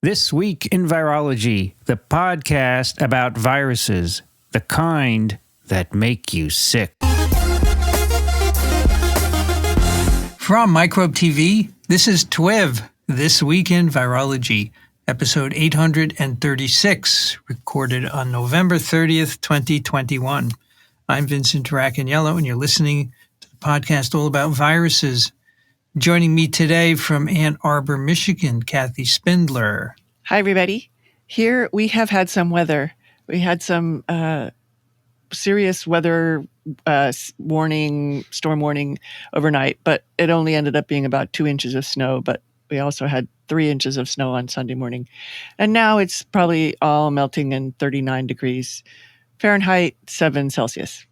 This Week in Virology, the podcast about viruses, the kind that make you sick. From Microbe TV, this is TWiV, This Week in Virology, episode 836, recorded on November 30th, 2021. I'm Vincent Racaniello, and you're listening to the podcast all about viruses. Joining me today from Ann Arbor, Michigan, Kathy Spindler. Hi, everybody. Here we have had some weather. We had some serious weather storm warning overnight, but it only ended up being about 2 inches of snow. But we also had 3 inches of snow on Sunday morning. And now it's probably all melting in 39 degrees Fahrenheit, 7 Celsius.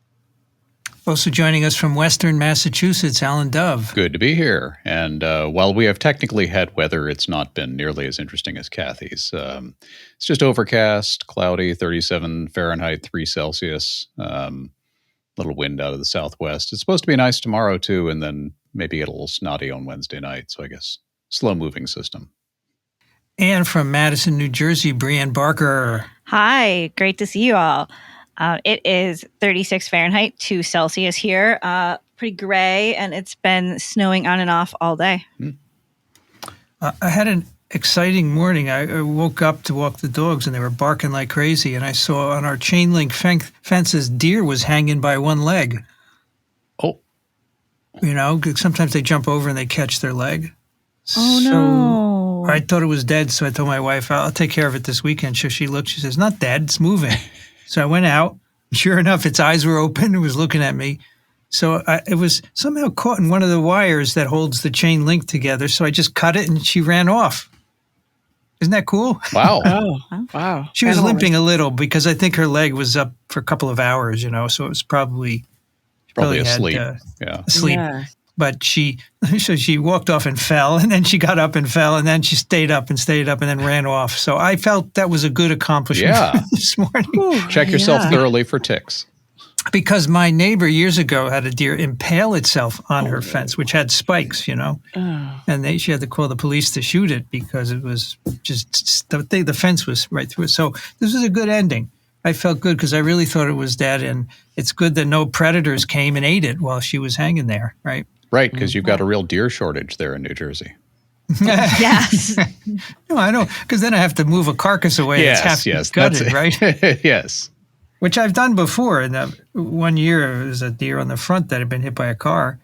Also joining us from Western Massachusetts, Alan Dove. Good to be here. And while we have technically had weather, it's not been nearly as interesting as Kathy's. It's just overcast, cloudy, 37 Fahrenheit, 3 Celsius. Little wind out of the southwest. It's supposed to be nice tomorrow, too, and then maybe get a little snotty on Wednesday night. So I guess slow-moving system. And from Madison, New Jersey, Brianne Barker. Hi, great to see you all. It is 36 Fahrenheit, 2 Celsius here. Pretty gray, and it's been snowing on and off all day. I had an exciting morning. I woke up to walk the dogs, and they were barking like crazy. And I saw on our chain link fences, deer was hanging by one leg. Oh. You know, sometimes they jump over and they catch their leg. Oh, no. I thought it was dead, so I told my wife, I'll take care of it this weekend. So she looked, she says, not dead, it's moving. So I went out. Sure enough, its eyes were open. It was looking at me. So it was somehow caught in one of the wires that holds the chain link together. So I just cut it, and she ran off. Isn't that cool? Wow. Oh, wow. She was limping a little because I think her leg was up for a couple of hours, you know, so it was probably asleep. Asleep. Yeah. But she walked off and fell, and then she got up and fell, and then she stayed up and then ran off. So I felt that was a good accomplishment this morning. Ooh, Check yourself thoroughly for ticks. Because my neighbor years ago had a deer impale itself on her fence, which had spikes, you know. Oh. And she had to call the police to shoot it because it was just the fence was right through it. So this was a good ending. I felt good because I really thought it was dead, and it's good that no predators came and ate it while she was hanging there, right? Right, because you've got a real deer shortage there in New Jersey. Yes. No, I know, because then I have to move a carcass away. Yes, it's half gutted, right? Yes. Which I've done before. In one year, there was a deer on the front that had been hit by a car,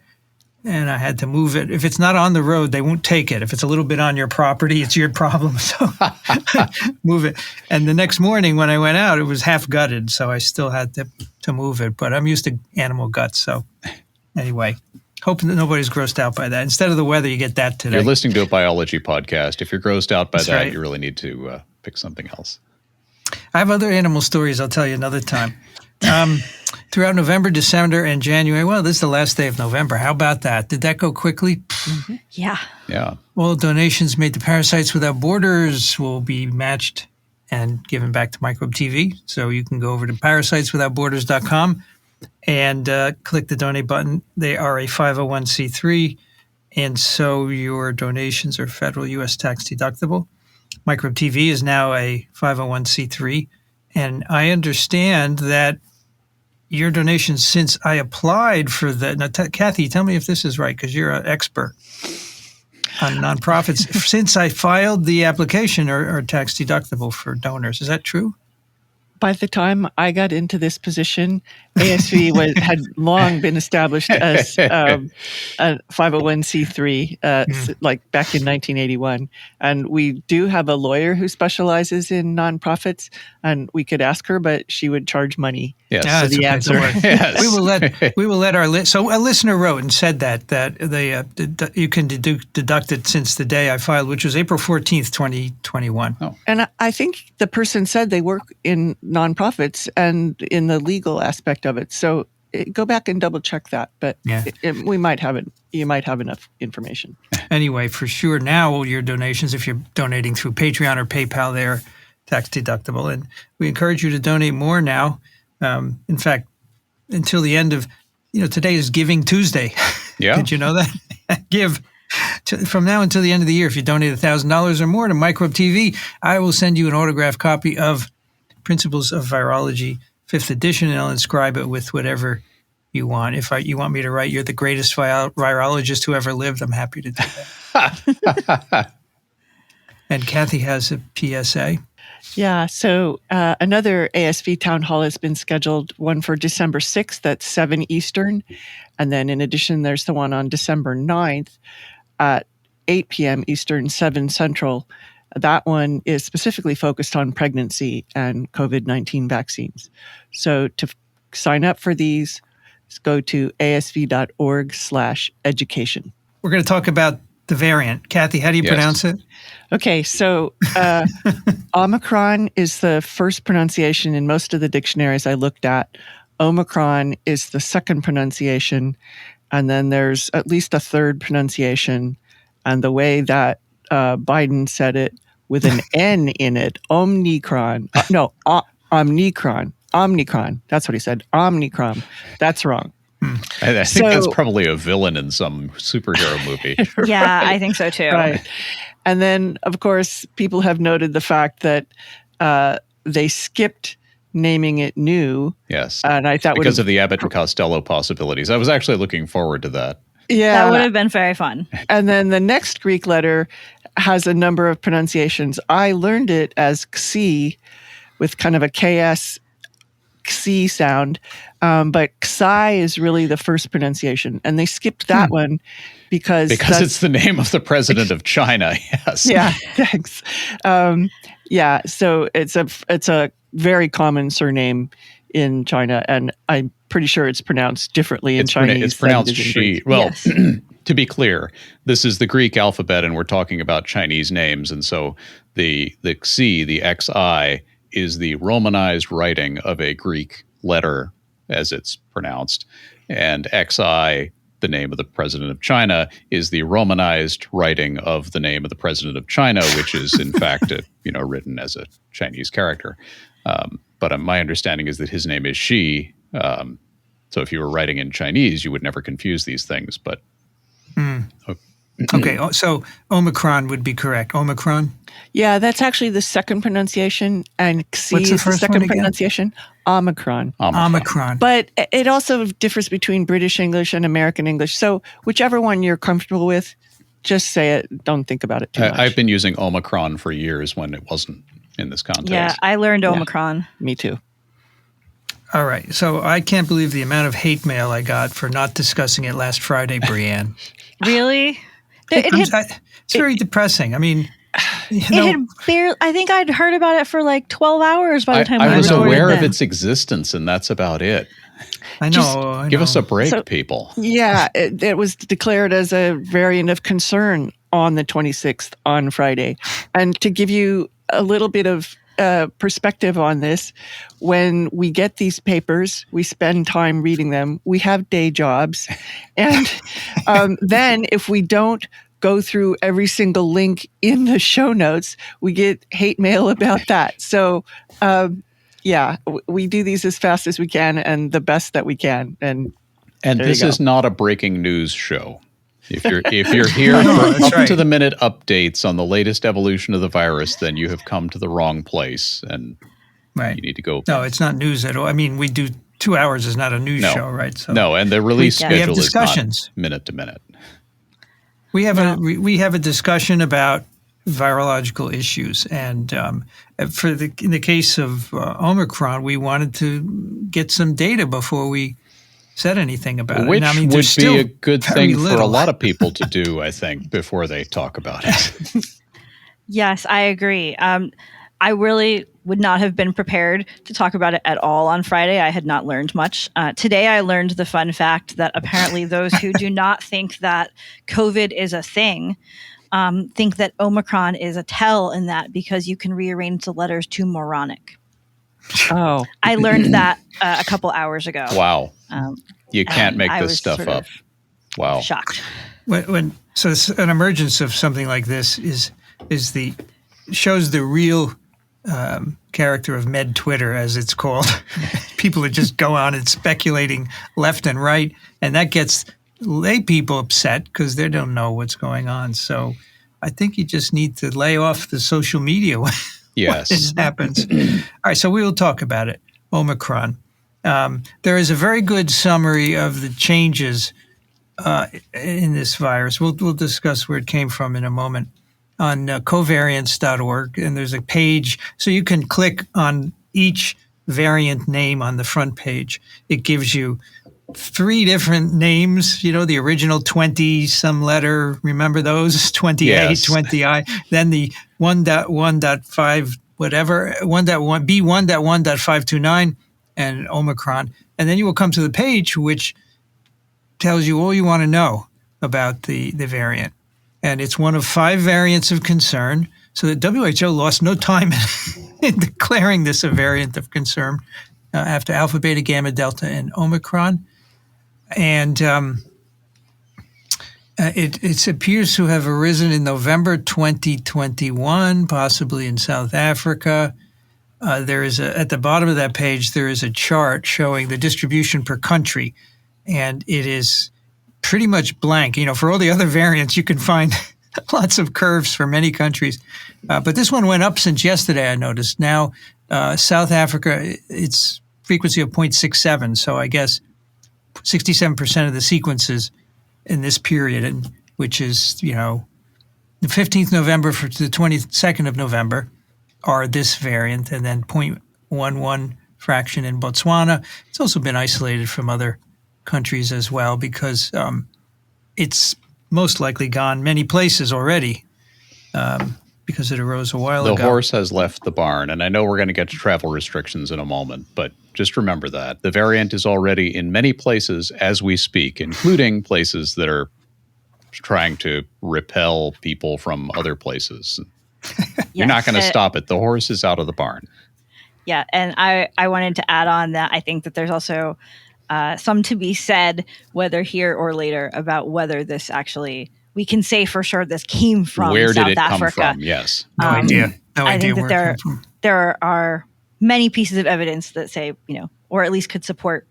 and I had to move it. If it's not on the road, they won't take it. If it's a little bit on your property, it's your problem. So move it. And the next morning when I went out, it was half gutted, so I still had to move it. But I'm used to animal guts, so anyway. Hoping that nobody's grossed out by that. Instead of the weather, you get that today. You're listening to a biology podcast. If you're grossed out by That's that, right. You really need to pick something else. I have other animal stories I'll tell you another time. Throughout November, December, and January, well, this is the last day of November. How about that? Did that go quickly? Mm-hmm. Yeah. Yeah. All donations made to Parasites Without Borders will be matched and given back to Microbe TV. So you can go over to parasiteswithoutborders.com and click the donate button. They are a 501c3, and so your donations are federal U.S. tax deductible. Microbe TV is now a 501c3, and I understand that your donations since I applied for the now, Kathy, tell me if this is right, because you're an expert on nonprofits. Since I filed the application are tax deductible for donors. Is that true? By the time I got into this position, ASV had long been established as a 501c3, like back in 1981. And we do have a lawyer who specializes in nonprofits, and we could ask her, but she would charge money. Yes. For the answer. Yes. We will let our so a listener wrote and said that they you can deduct it since the day I filed, which was April 14th, 2021. Oh. And I think the person said they work in nonprofits and in the legal aspect of it. So go back and double check that. But we might have it. You might have enough information. Anyway, for sure, now all your donations, if you're donating through Patreon or PayPal, they're tax deductible, and we encourage you to donate more now. In fact, until the end of, today is Giving Tuesday. Yeah. Did you know that? Give from now until the end of the year, if you donate $1,000 or more to Microbe TV, I will send you an autographed copy of Principles of Virology, 5th edition, and I'll inscribe it with whatever you want. If you want me to write, "You're the greatest virologist who ever lived," I'm happy to do that. And Kathy has a PSA. Yeah, so another ASV town hall has been scheduled, one for December 6th at 7 Eastern. And then in addition, there's the one on December 9th at 8 p.m. Eastern, 7 Central. That one is specifically focused on pregnancy and COVID-19 vaccines. So to sign up for these, go to asv.org/education. We're going to talk about the variant. Kathy, how do you pronounce it? Okay, so Omicron is the first pronunciation in most of the dictionaries I looked at. Omicron is the second pronunciation, and then there's at least a third pronunciation. And the way that Biden said it with an N in it, Omicron. Omicron. Omicron. That's what he said. Omicron. That's wrong. I think that's probably a villain in some superhero movie. Yeah, I think so too. Right. And then, of course, people have noted the fact that they skipped naming it new. Yes. And I thought because of the Abbott and Costello possibilities. I was actually looking forward to that. Yeah. That would have been very fun. And then the next Greek letter has a number of pronunciations. I learned it as Xi with kind of a KS Xi sound, but Xi is really the first pronunciation. And they skipped that one because it's the name of the president of China. Yes. Yeah, thanks. Yeah, so it's a very common surname in China, and I'm pretty sure it's pronounced differently in Chinese. It's pronounced Xi. Well, yes. To be clear, this is the Greek alphabet, and we're talking about Chinese names, and so the Xi, the XI, is the Romanized writing of a Greek letter, as it's pronounced, and XI, the name of the president of China, is the Romanized writing of the name of the president of China, which is in fact written as a Chinese character. But my understanding is that his name is Xi. So if you were writing in Chinese, you would never confuse these things. But okay, so Omicron would be correct. Omicron. Yeah, that's actually the second pronunciation, and Xi What's the is the first second one again? pronunciation. Omicron. Omicron. But it also differs between British English and American English. So whichever one you're comfortable with, just say it. Don't think about it too much. I've been using Omicron for years when it wasn't in this context. Yeah, I learned Omicron. Me too. All right. So I can't believe the amount of hate mail I got for not discussing it last Friday, Brianne. Really? It's very depressing. I mean, it had barely. I think I'd heard about it for like 12 hours by the time I was aware then. of its existence, and that's about it. I know. Give us a break, people. Yeah, it was declared as a variant of concern on the 26th on Friday. And to give you a little bit of perspective on this, when we get these papers, we spend time reading them. We have day jobs. And then if we don't go through every single link in the show notes, we get hate mail about that. So, yeah, we do these as fast as we can and the best that we can. And this is not a breaking news show. If you're here for up to the minute updates on the latest evolution of the virus, then you have come to the wrong place, and you need to go. No, it's not news at all. I mean, we do 2 hours is not a news show, right? So no, and the release schedule is not minute to minute. We have a discussion about virological issues, and in the case of Omicron, we wanted to get some data before we said anything about it. Which would be a good thing for a lot of people to do, I think, before they talk about it. Yes, I agree. I really would not have been prepared to talk about it at all on Friday. I had not learned much. Today, I learned the fun fact that apparently those who do not think that COVID is a thing think that Omicron is a tell in that because you can rearrange the letters to moronic. Oh, I learned that a couple hours ago. Wow. You can't make this stuff up. Wow. Shocked. So an emergence of something like this shows the real character of med Twitter, as it's called. People that just go on and speculating left and right, and that gets lay people upset because they don't know what's going on. So I think you just need to lay off the social media when Yes. this happens. All right, so we will talk about it. Omicron. There is a very good summary of the changes in this virus. We'll discuss where it came from in a moment on covariants.org. And there's a page, so you can click on each variant name on the front page. It gives you 3 different names, the original 20 some letter, remember those? 20A, Yes. 20I, then the 1.1.5 whatever, 1.1, B1.1.529, and Omicron. And then you will come to the page which tells you all you want to know about the variant. And it's one of 5 variants of concern. So the WHO lost no time in declaring this a variant of concern after Alpha, Beta, Gamma, Delta, and Omicron. And it appears to have arisen in November 2021, possibly in South Africa. There is at the bottom of that page, there is a chart showing the distribution per country, and it is pretty much blank. For all the other variants, you can find lots of curves for many countries. But this one went up since yesterday, I noticed. Now, South Africa, it's frequency of 0.67, so I guess 67% of the sequences in this period, and which is, the 15th November to the 22nd of November, are this variant, and then 0.11 fraction in Botswana. It's also been isolated from other countries as well because it's most likely gone many places already because it arose a while ago. The horse has left the barn, and I know we're going to get to travel restrictions in a moment, but just remember that. The variant is already in many places as we speak, including places that are trying to repel people from other places. You're not going to stop it. The horse is out of the barn. Yeah, and I wanted to add on that I think that there's also some to be said, whether here or later, about whether this actually, we can say for sure this came from Where South did it Africa. come from? Yes. No idea. I think that there are many pieces of evidence that say, or at least could support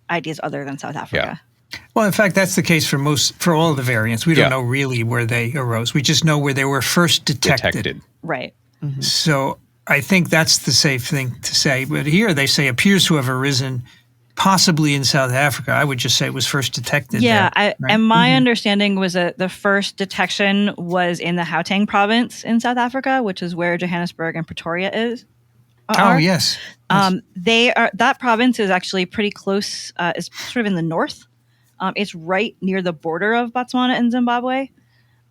ideas other than South Africa. Yeah. Well, in fact, that's the case for all of the variants. We don't know really where they arose. We just know where they were first detected. Right. Mm-hmm. So I think that's the safe thing to say. But here they say appears to have arisen possibly in South Africa. I would just say it was first detected there. Right? And my understanding was that the first detection was in the Gauteng province in South Africa, which is where Johannesburg and Pretoria is. Oh, yes. That province is actually pretty close, is sort of in the north. It's right near the border of Botswana and Zimbabwe.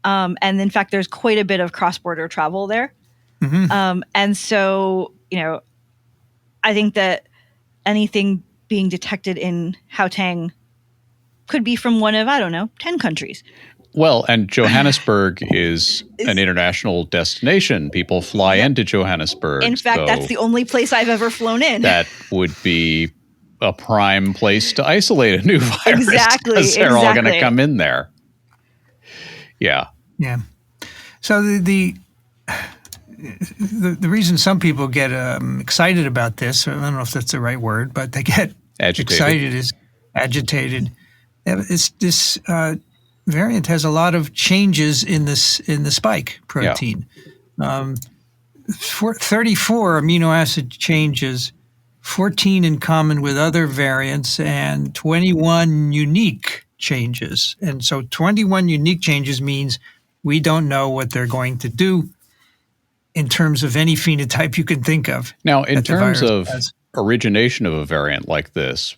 And in fact, there's quite a bit of cross-border travel there. Mm-hmm. And so, I think that anything being detected in Gauteng could be from one of, 10 countries. Well, and Johannesburg is an international destination. People fly into Johannesburg. In fact, so that's the only place I've ever flown in. That would be a prime place to isolate a new virus. Exactly. Because they're all going to come in there. Yeah. Yeah. So the reason some people get excited about this, I don't know if that's the right word, but they get excited is agitated. This variant has a lot of changes in the spike protein. 34 amino acid changes, 14 in common with other variants, and 21 unique changes. And so 21 unique changes means we don't know what they're going to do in terms of any phenotype you can think of. Now, in terms of origination of a variant like this,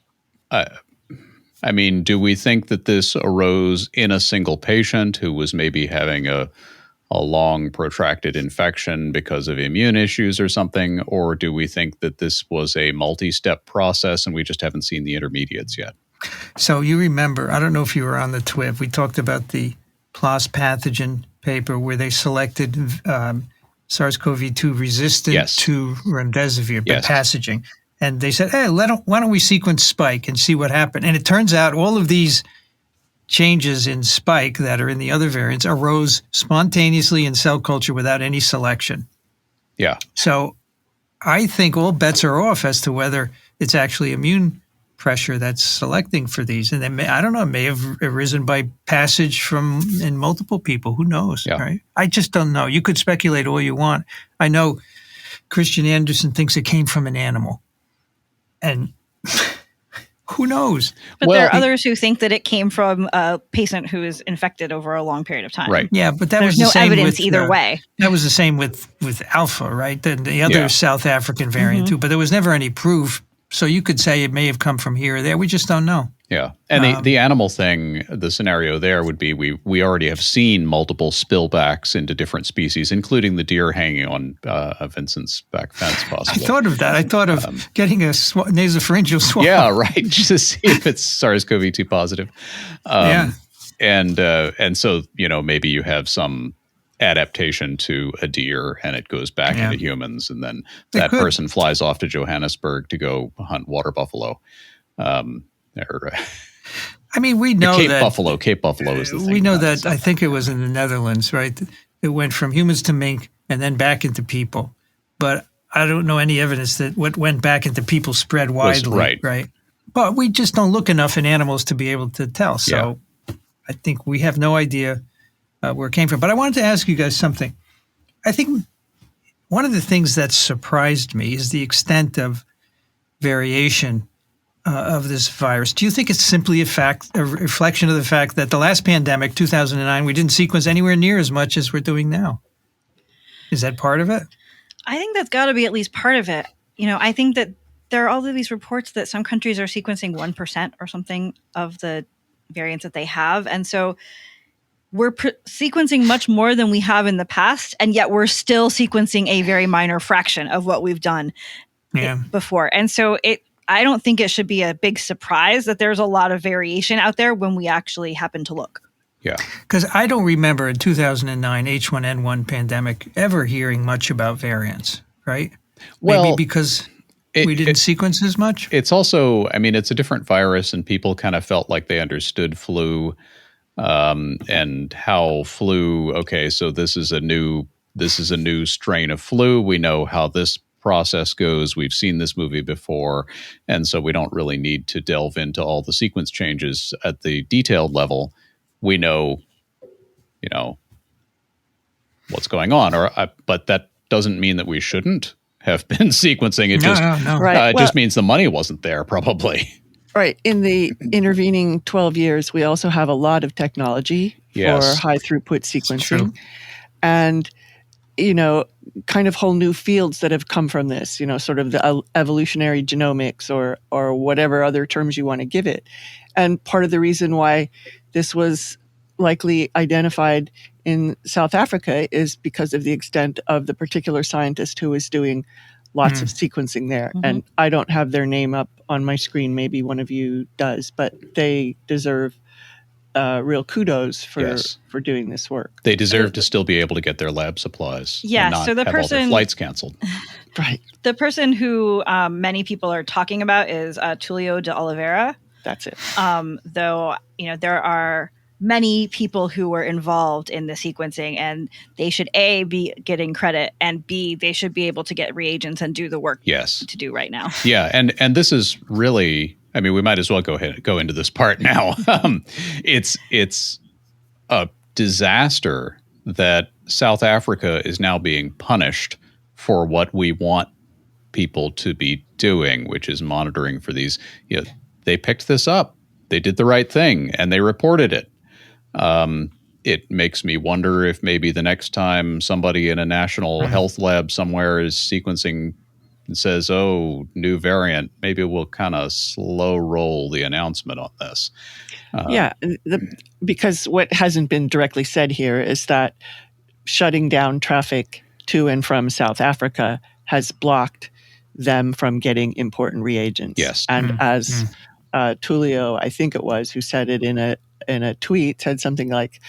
do we think that this arose in a single patient who was maybe having a long, protracted infection because of immune issues or something? Or do we think that this was a multi-step process and we just haven't seen the intermediates yet? So you remember, I don't know if you were on the TWiV, we talked about the PLOS pathogen paper where they selected SARS-CoV-2 resistant to remdesivir by passaging. And they said, hey, why don't we sequence spike and see what happened? And it turns out all of these changes in spike that are in the other variants arose spontaneously in cell culture without any selection. Yeah. So I think all bets are off as to whether it's actually immune pressure that's selecting for these. And I don't know, it may have arisen by passage in multiple people. Who knows, right? I just don't know. You could speculate all you want. I know Christian Anderson thinks it came from an animal. And who knows? But there are others who think that it came from a patient who is infected over a long period of time. Right. Yeah, but there's no evidence either way. That was the same with Alpha, right? The other South African variant too. But there was never any proof. So you could say it may have come from here or there. We just don't know. Yeah. And the animal thing, the scenario there would be we already have seen multiple spillbacks into different species, including the deer hanging on Vincent's back fence, possibly. I thought of that. I thought of getting a nasopharyngeal swab. Yeah, right. Just to see if it's SARS-CoV-2 positive. And so, maybe you have some adaptation to a deer and it goes back into humans, and then that person flies off to Johannesburg to go hunt water buffalo. We know Cape that Buffalo is the thing. We know that I think it was in the Netherlands, right? It went from humans to mink and then back into people. But I don't know any evidence that what went back into people spread widely, right? But we just don't look enough in animals to be able to tell. So I think we have no idea where it came from. But I wanted to ask you guys something. I think one of the things that surprised me is the extent of variation of this virus. Do you think it's simply a reflection of the fact that the last pandemic, 2009, we didn't sequence anywhere near as much as we're doing now? Is that part of it? I think that's got to be at least part of it. I think that there are all of these reports that some countries are sequencing 1% or something of the variants that they have. And so we're sequencing much more than we have in the past, and yet we're still sequencing a very minor fraction of what we've done before. And so I don't think it should be a big surprise that there's a lot of variation out there when we actually happen to look. Yeah. Because I don't remember in 2009 H1N1 pandemic ever hearing much about variants, right? Well, maybe because we didn't sequence as much? It's also, it's a different virus, and people kind of felt like they understood flu and how flu, so this is a new strain of flu. We know how this process goes. We've seen this movie before, and so we don't really need to delve into all the sequence changes at the detailed level. We know, what's going on, but that doesn't mean that we shouldn't have been sequencing. It no. It just means the money wasn't there, probably. Right. In the intervening 12 years, we also have a lot of technology for high throughput sequencing. And kind of whole new fields that have come from this, sort of the evolutionary genomics or whatever other terms you want to give it. And part of the reason why this was likely identified in South Africa is because of the extent of the particular scientist who was doing lots of sequencing there. Mm-hmm. And I don't have their name up on my screen. Maybe one of you does, but they deserve real kudos for doing this work. They deserve to still be able to get their lab supplies. Yeah, and not so the have all their flights canceled. Right. The person who many people are talking about is Tulio de Oliveira. That's it. Though, there are many people who were involved in the sequencing, and they should A, be getting credit, and B, they should be able to get reagents and do the work to do right now. Yeah, and this is really, we might as well go into this part now. It's a disaster that South Africa is now being punished for what we want people to be doing, which is monitoring for these. They picked this up. They did the right thing, and they reported it. It makes me wonder if maybe the next time somebody in a national health lab somewhere is sequencing and says, "Oh, new variant," maybe we'll kind of slow roll the announcement on this. Because what hasn't been directly said here is that shutting down traffic to and from South Africa has blocked them from getting important reagents. Yes. And as Tulio, I think it was, who said it in a tweet, said something like,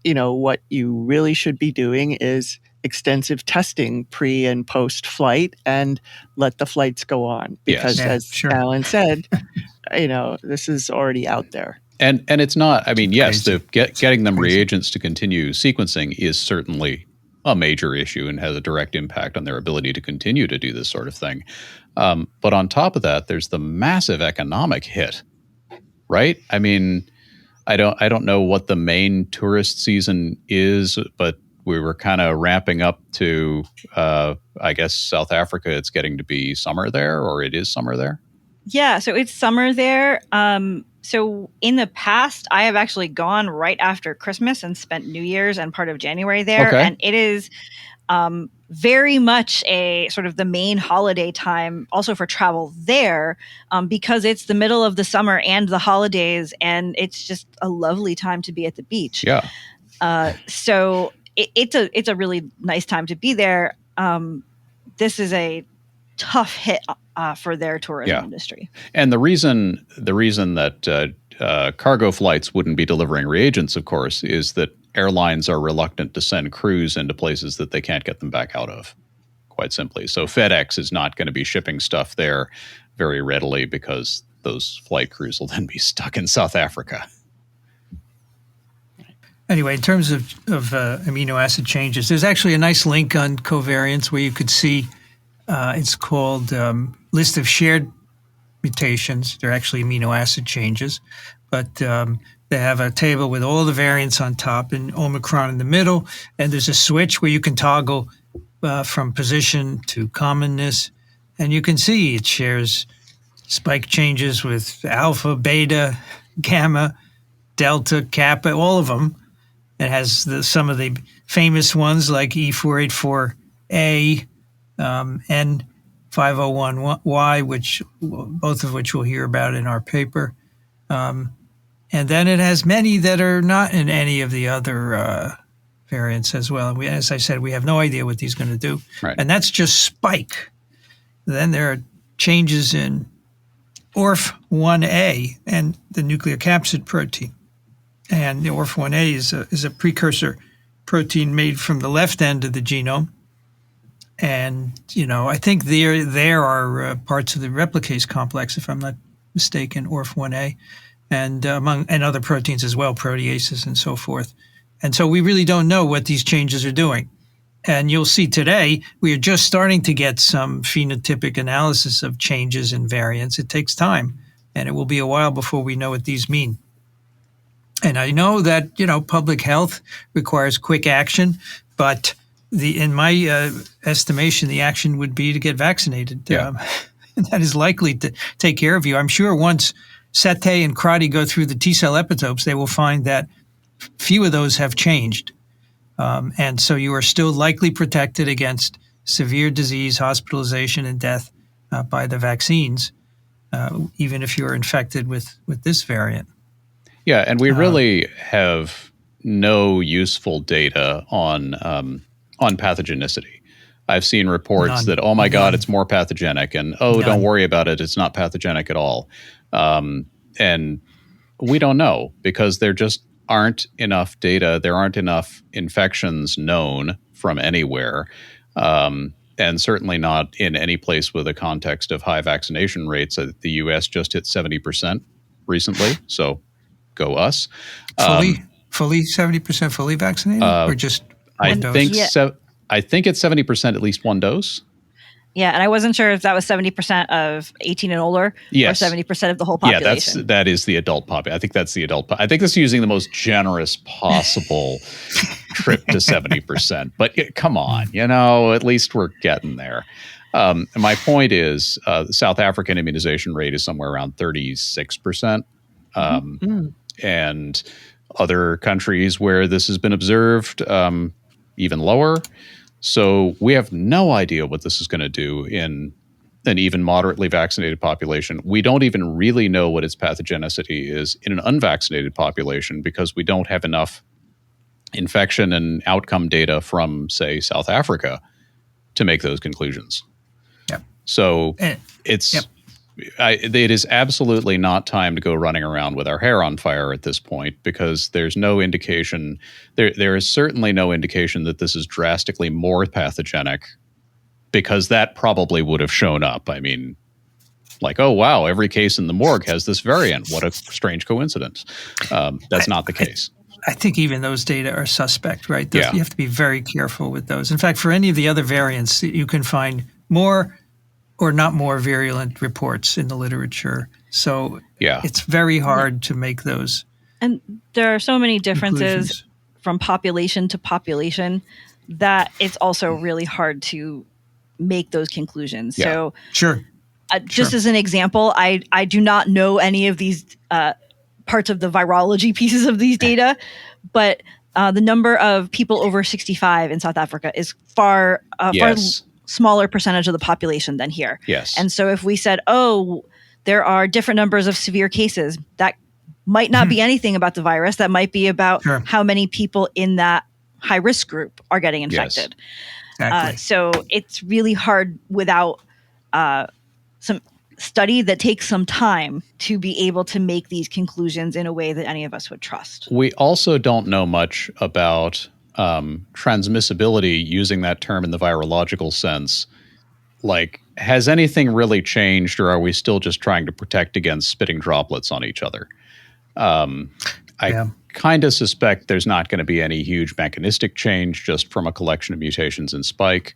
what you really should be doing is extensive testing pre and post flight and let the flights go on. Because Alan said, this is already out there. And it's not, getting them reagents to continue sequencing is certainly a major issue and has a direct impact on their ability to continue to do this sort of thing. But on top of that, there's the massive economic hit, right? I mean, I don't know what the main tourist season is, but we were kind of ramping up to, I guess, South Africa. It's getting to be summer there, or it is summer there. Yeah, so it's summer there. So in the past, I have actually gone right after Christmas and spent New Year's and part of January there. Okay. And it is very much a sort of the main holiday time also for travel there, because it's the middle of the summer and the holidays, and it's just a lovely time to be at the beach. Yeah. So it's a really nice time to be there. This is a tough hit for their tourism industry. And the reason that cargo flights wouldn't be delivering reagents, of course, is that airlines are reluctant to send crews into places that they can't get them back out of, quite simply. So FedEx is not going to be shipping stuff there very readily because those flight crews will then be stuck in South Africa. Anyway, in terms of amino acid changes, there's actually a nice link on covariance where you could see it's called list of shared mutations. They're actually amino acid changes, but they have a table with all the variants on top and Omicron in the middle. And there's a switch where you can toggle from position to commonness. And you can see it shares spike changes with alpha, beta, gamma, delta, kappa, all of them. It has some of the famous ones like E484A, N501Y, which both of which we'll hear about in our paper. And then it has many that are not in any of the other variants as well. And as I said, we have no idea what these are going to do. Right. And that's just spike. Then there are changes in ORF1A and the nucleocapsid protein. And the ORF1A is a precursor protein made from the left end of the genome. And, I think there are parts of the replicase complex, if I'm not mistaken, ORF1A, and other proteins as well, proteases and so forth. And so we really don't know what these changes are doing. And you'll see today, we are just starting to get some phenotypic analysis of changes in variants. It takes time, and it will be a while before we know what these mean. And I know that, public health requires quick action, but in my estimation, the action would be to get vaccinated. Yeah. That is likely to take care of you. I'm sure once Sete and Crotty go through the T-cell epitopes, they will find that few of those have changed. And so you are still likely protected against severe disease, hospitalization, and death by the vaccines, even if you're infected with this variant. Yeah, and we really have no useful data on pathogenicity. I've seen reports that, oh my God, it's more pathogenic, and don't worry about it, it's not pathogenic at all. And we don't know because there just aren't enough data. There aren't enough infections known from anywhere, and certainly not in any place with a context of high vaccination rates. The U.S. just hit 70% recently, so go us. Fully 70% fully vaccinated, or just one dose? I think it's 70% at least one dose. Yeah, and I wasn't sure if that was 70% of 18 and older, or 70% of the whole population. Yeah, that is the adult population. I think that's the adult. I think this is using the most generous possible trip to 70%. But come on, at least we're getting there. My point is, the South African immunization rate is somewhere around 36%, and other countries where this has been observed, even lower. So we have no idea what this is going to do in an even moderately vaccinated population. We don't even really know what its pathogenicity is in an unvaccinated population because we don't have enough infection and outcome data from, say, South Africa to make those conclusions. Yeah. So it is absolutely not time to go running around with our hair on fire at this point because there's no indication. There is certainly no indication that this is drastically more pathogenic because that probably would have shown up. I mean, like, oh, wow, every case in the morgue has this variant. What a strange coincidence. That's not the case. I think even those data are suspect, right? Yeah. You have to be very careful with those. In fact, for any of the other variants, you can find more or not more virulent reports in the literature. So it's very hard to make those. And there are so many differences conclusions. from population to population that it's also really hard to make those conclusions. Yeah. So Sure. Just as an example, I do not know any of these parts of the virology pieces of these data, but the number of people over 65 in South Africa is far smaller percentage of the population than here. Yes. And so if we said, oh, there are different numbers of severe cases, that might not be anything about the virus. That might be about how many people in that high-risk group are getting infected. Yes. Exactly. So it's really hard without some study that takes some time to be able to make these conclusions in a way that any of us would trust. We also don't know much about transmissibility, using that term in the virological sense. Like, has anything really changed, or are we still just trying to protect against spitting droplets on each other? I kind of suspect there's not going to be any huge mechanistic change just from a collection of mutations in spike.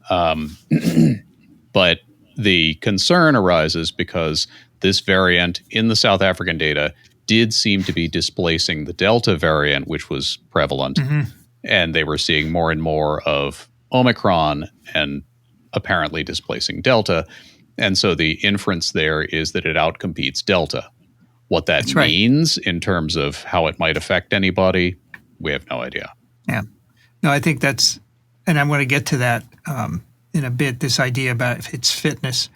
But the concern arises because this variant in the South African data did seem to be displacing the Delta variant, which was prevalent. And they were seeing more and more of Omicron and apparently displacing Delta. And so the inference there is that it outcompetes Delta. What that means in terms of how it might affect anybody, we have no idea. Yeah. No, I think that's, and I'm going to get to that in a bit, this idea about its fitness.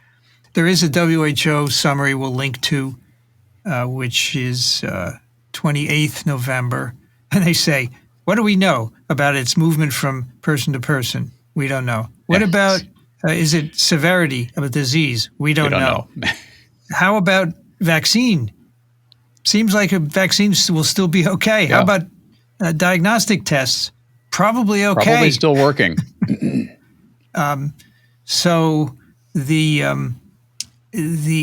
There is a WHO summary we'll link to, which is 28th November. And they say, what do we know about its movement from person to person? We don't know. What about, is it severity of a disease? We don't know. How about vaccine? Seems like a vaccine will still be okay. How about diagnostic tests? Probably okay. Probably still working. So the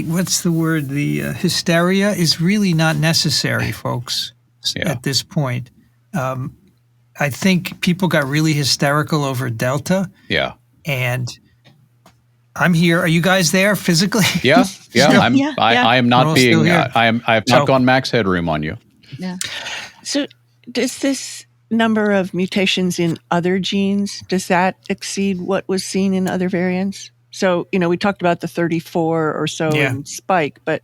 what's the word? The hysteria is really not necessary, folks, at this point. I think people got really hysterical over Delta. Yeah. And I'm here. Are you guys there physically? Yeah. I am not being. I have not gone max headroom on you. Yeah. So does this number of mutations in other genes, does that exceed what was seen in other variants? So, we talked about the 34 or so in spike, but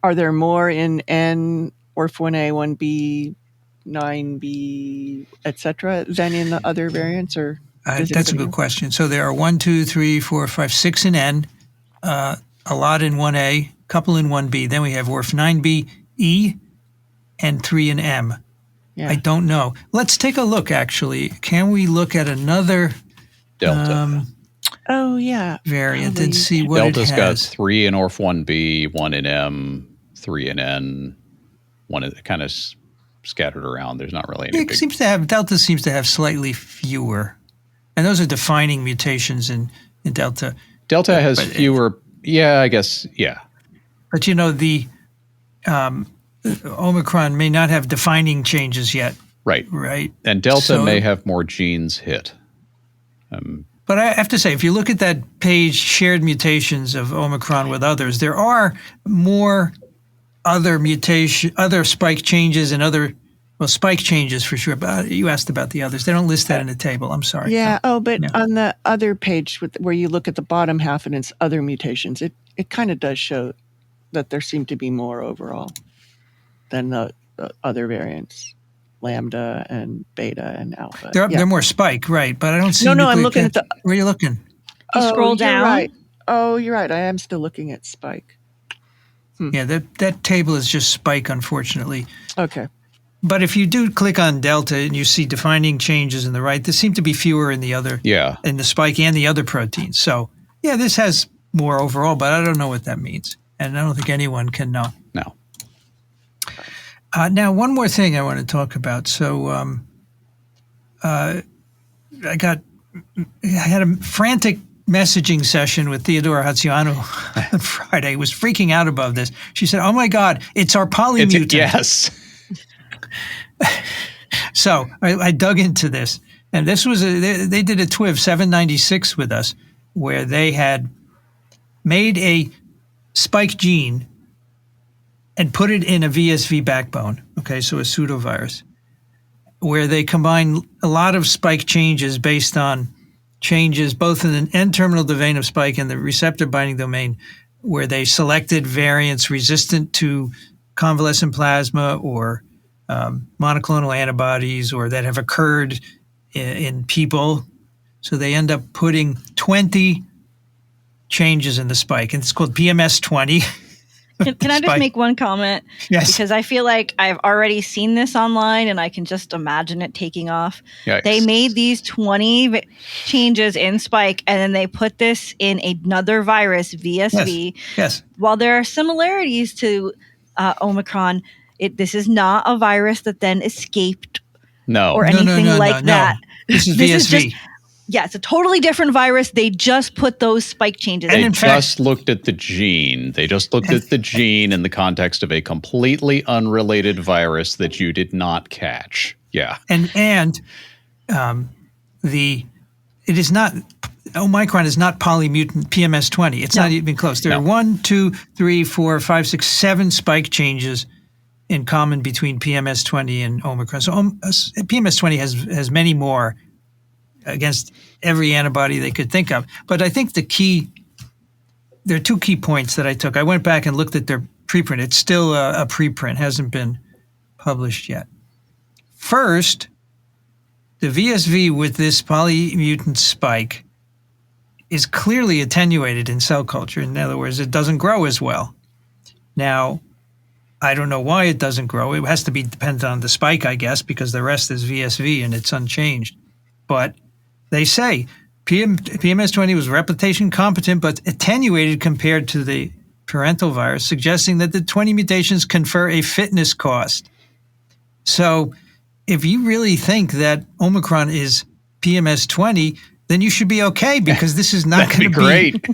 are there more in N, ORF1A, 1B, 9B, et cetera, than in the other variants? Or that's a good question. So there are 1, 2, 3, 4, 5, 6 in N, a lot in 1A, couple in 1B. Then we have ORF9B, E, and 3 in M. Yeah. I don't know. Let's take a look, actually. Can we look at another Delta variant and see what Delta's it has? Got 3 in ORF1B, 1 in M, 3 in N, 1 is kind of scattered around. There's not really any Delta seems to have slightly fewer. And those are defining mutations in Delta. Delta has fewer, I guess, But the Omicron may not have defining changes yet. Right. And Delta may have more genes hit. But I have to say, if you look at that page, shared mutations of Omicron with others, there are more other spike changes and spike changes for sure. But you asked about the others. They don't list that in the table. I'm sorry. Yeah. But on the other page where you look at the bottom half and it's other mutations, it kind of does show that there seem to be more overall than the other variants, lambda and beta and alpha. They're more spike, right? But I don't see. No, I'm looking at the. Where are you looking? You scroll down. Right. Oh, you're right. I am still looking at spike. Yeah, that table is just spike, unfortunately. Okay. But if you do click on Delta and you see defining changes in the right, there seem to be fewer in the other, in the spike and the other proteins. So, this has more overall, but I don't know what that means. And I don't think anyone can know. No. Now, one more thing I want to talk about. So I had a frantic messaging session with Theodora Hatziano on Friday. Was freaking out about this. She said, "Oh my God, it's our polymutant." Yes. So I dug into this, and this was they did a TWiV 796 with us, where they had made a spike gene and put it in a VSV backbone. Okay, so a pseudovirus, where they combine a lot of spike changes based on changes both in the N-terminal domain of spike and the receptor binding domain, where they selected variants resistant to convalescent plasma or monoclonal antibodies, or that have occurred in people. So they end up putting 20 changes in the spike, and it's called PMS 20. Can I just make one comment? Yes. Because I feel like I've already seen this online and I can just imagine it taking off. Yikes. They made these 20 changes in spike and then they put this in another virus, VSV. Yes. While there are similarities to Omicron, this is not a virus that then escaped or anything like that. This is This VSV. is just, it's a totally different virus. They just put those spike changes They in. just looked at the gene. They just looked at the gene in the context of a completely unrelated virus that you did not catch. Yeah. And it is not, Omicron is not polymutant PMS 20. It's not even close. There are 1, 2, 3, 4, 5, 6, 7 spike changes in common between PMS 20 and Omicron. So PMS 20 has many more against every antibody they could think of. But I think there are 2 key points that I took. I went back and looked at their preprint. It's still a preprint, hasn't been published yet. First, the VSV with this polymutant spike is clearly attenuated in cell culture. In other words, it doesn't grow as well. Now, I don't know why it doesn't grow. It has to be dependent on the spike, I guess, because the rest is VSV and it's unchanged. But they say PMS 20 was replication competent but attenuated compared to the parental virus, suggesting that the 20 mutations confer a fitness cost. So if you really think that Omicron is PMS 20, then you should be okay, because this is not going to be great.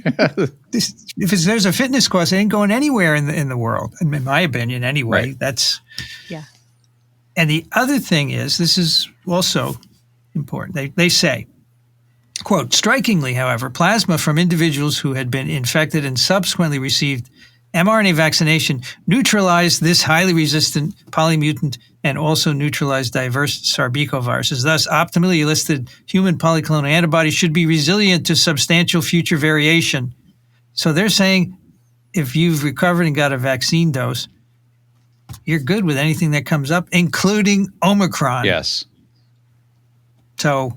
There's a fitness cost, it ain't going anywhere in the world, in my opinion, anyway. Right. That's Yeah. And the other thing is, this is also important. They say, quote, strikingly, however, plasma from individuals who had been infected and subsequently received mRNA vaccination neutralized this highly resistant polymutant and also neutralized diverse sarbecoviruses. Thus, optimally listed human polyclonal antibodies should be resilient to substantial future variation. So they're saying if you've recovered and got a vaccine dose, you're good with anything that comes up, including Omicron. Yes. So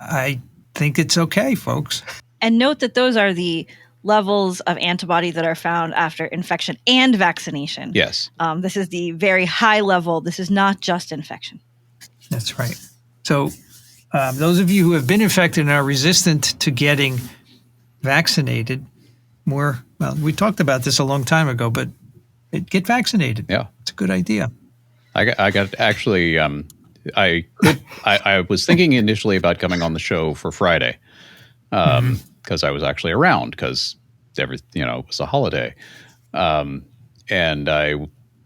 I think it's okay, folks. And note that those are the levels of antibody that are found after infection and vaccination. Yes. This is the very high level. This is not just infection. That's right. So those of you who have been infected and are resistant to getting vaccinated, we talked about this a long time ago, but get vaccinated. Yeah. It's a good idea. I got actually, I was thinking initially about coming on the show for Friday. Because I was actually around, because it was a holiday. And I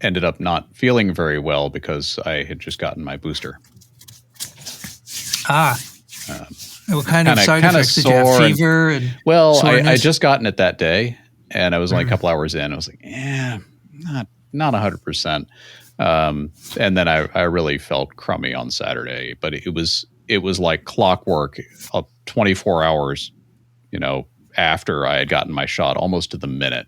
ended up not feeling very well because I had just gotten my booster. What kind of side effects did you have? Fever? I just gotten it that day, and I was only a couple hours in. I was like, not 100%. And then I really felt crummy on Saturday, but it was like clockwork, 24 hours, after I had gotten my shot, almost to the minute.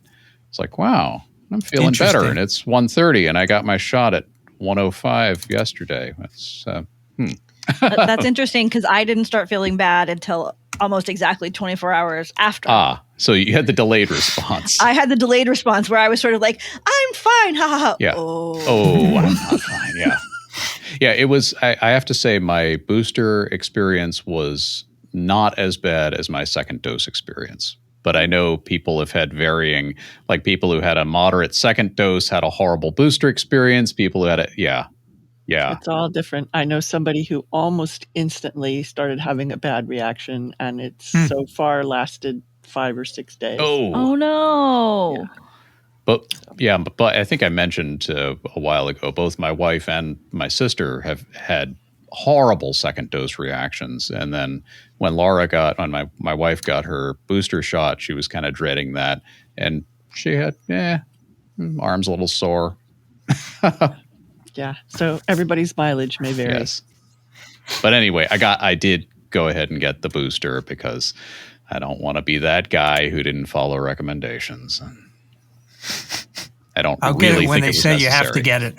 It's like, wow, I'm feeling better. And it's 1:30 and I got my shot at 1:05 yesterday. That's interesting, because I didn't start feeling bad until almost exactly 24 hours after. So you had the delayed response. I had the delayed response where I was sort of like, I'm fine. Ha ha ha. Yeah. I'm not fine. Yeah. Yeah, it was, I have to say, my booster experience was not as bad as my second dose experience. But I know people have had varying, like people who had a moderate second dose had a horrible booster experience. People who had yeah. It's all different. I know somebody who almost instantly started having a bad reaction, and it's so far lasted 5 or 6 days. Oh no. Yeah. But I think I mentioned a while ago, both my wife and my sister have had horrible second dose reactions. And then when my wife got her booster shot, she was kind of dreading that. And she had, arms a little sore. Yeah. So everybody's mileage may vary. Yes. But anyway, I did go ahead and get the booster because I don't want to be that guy who didn't follow recommendations. I don't I'll really get it when think they say you have to get it.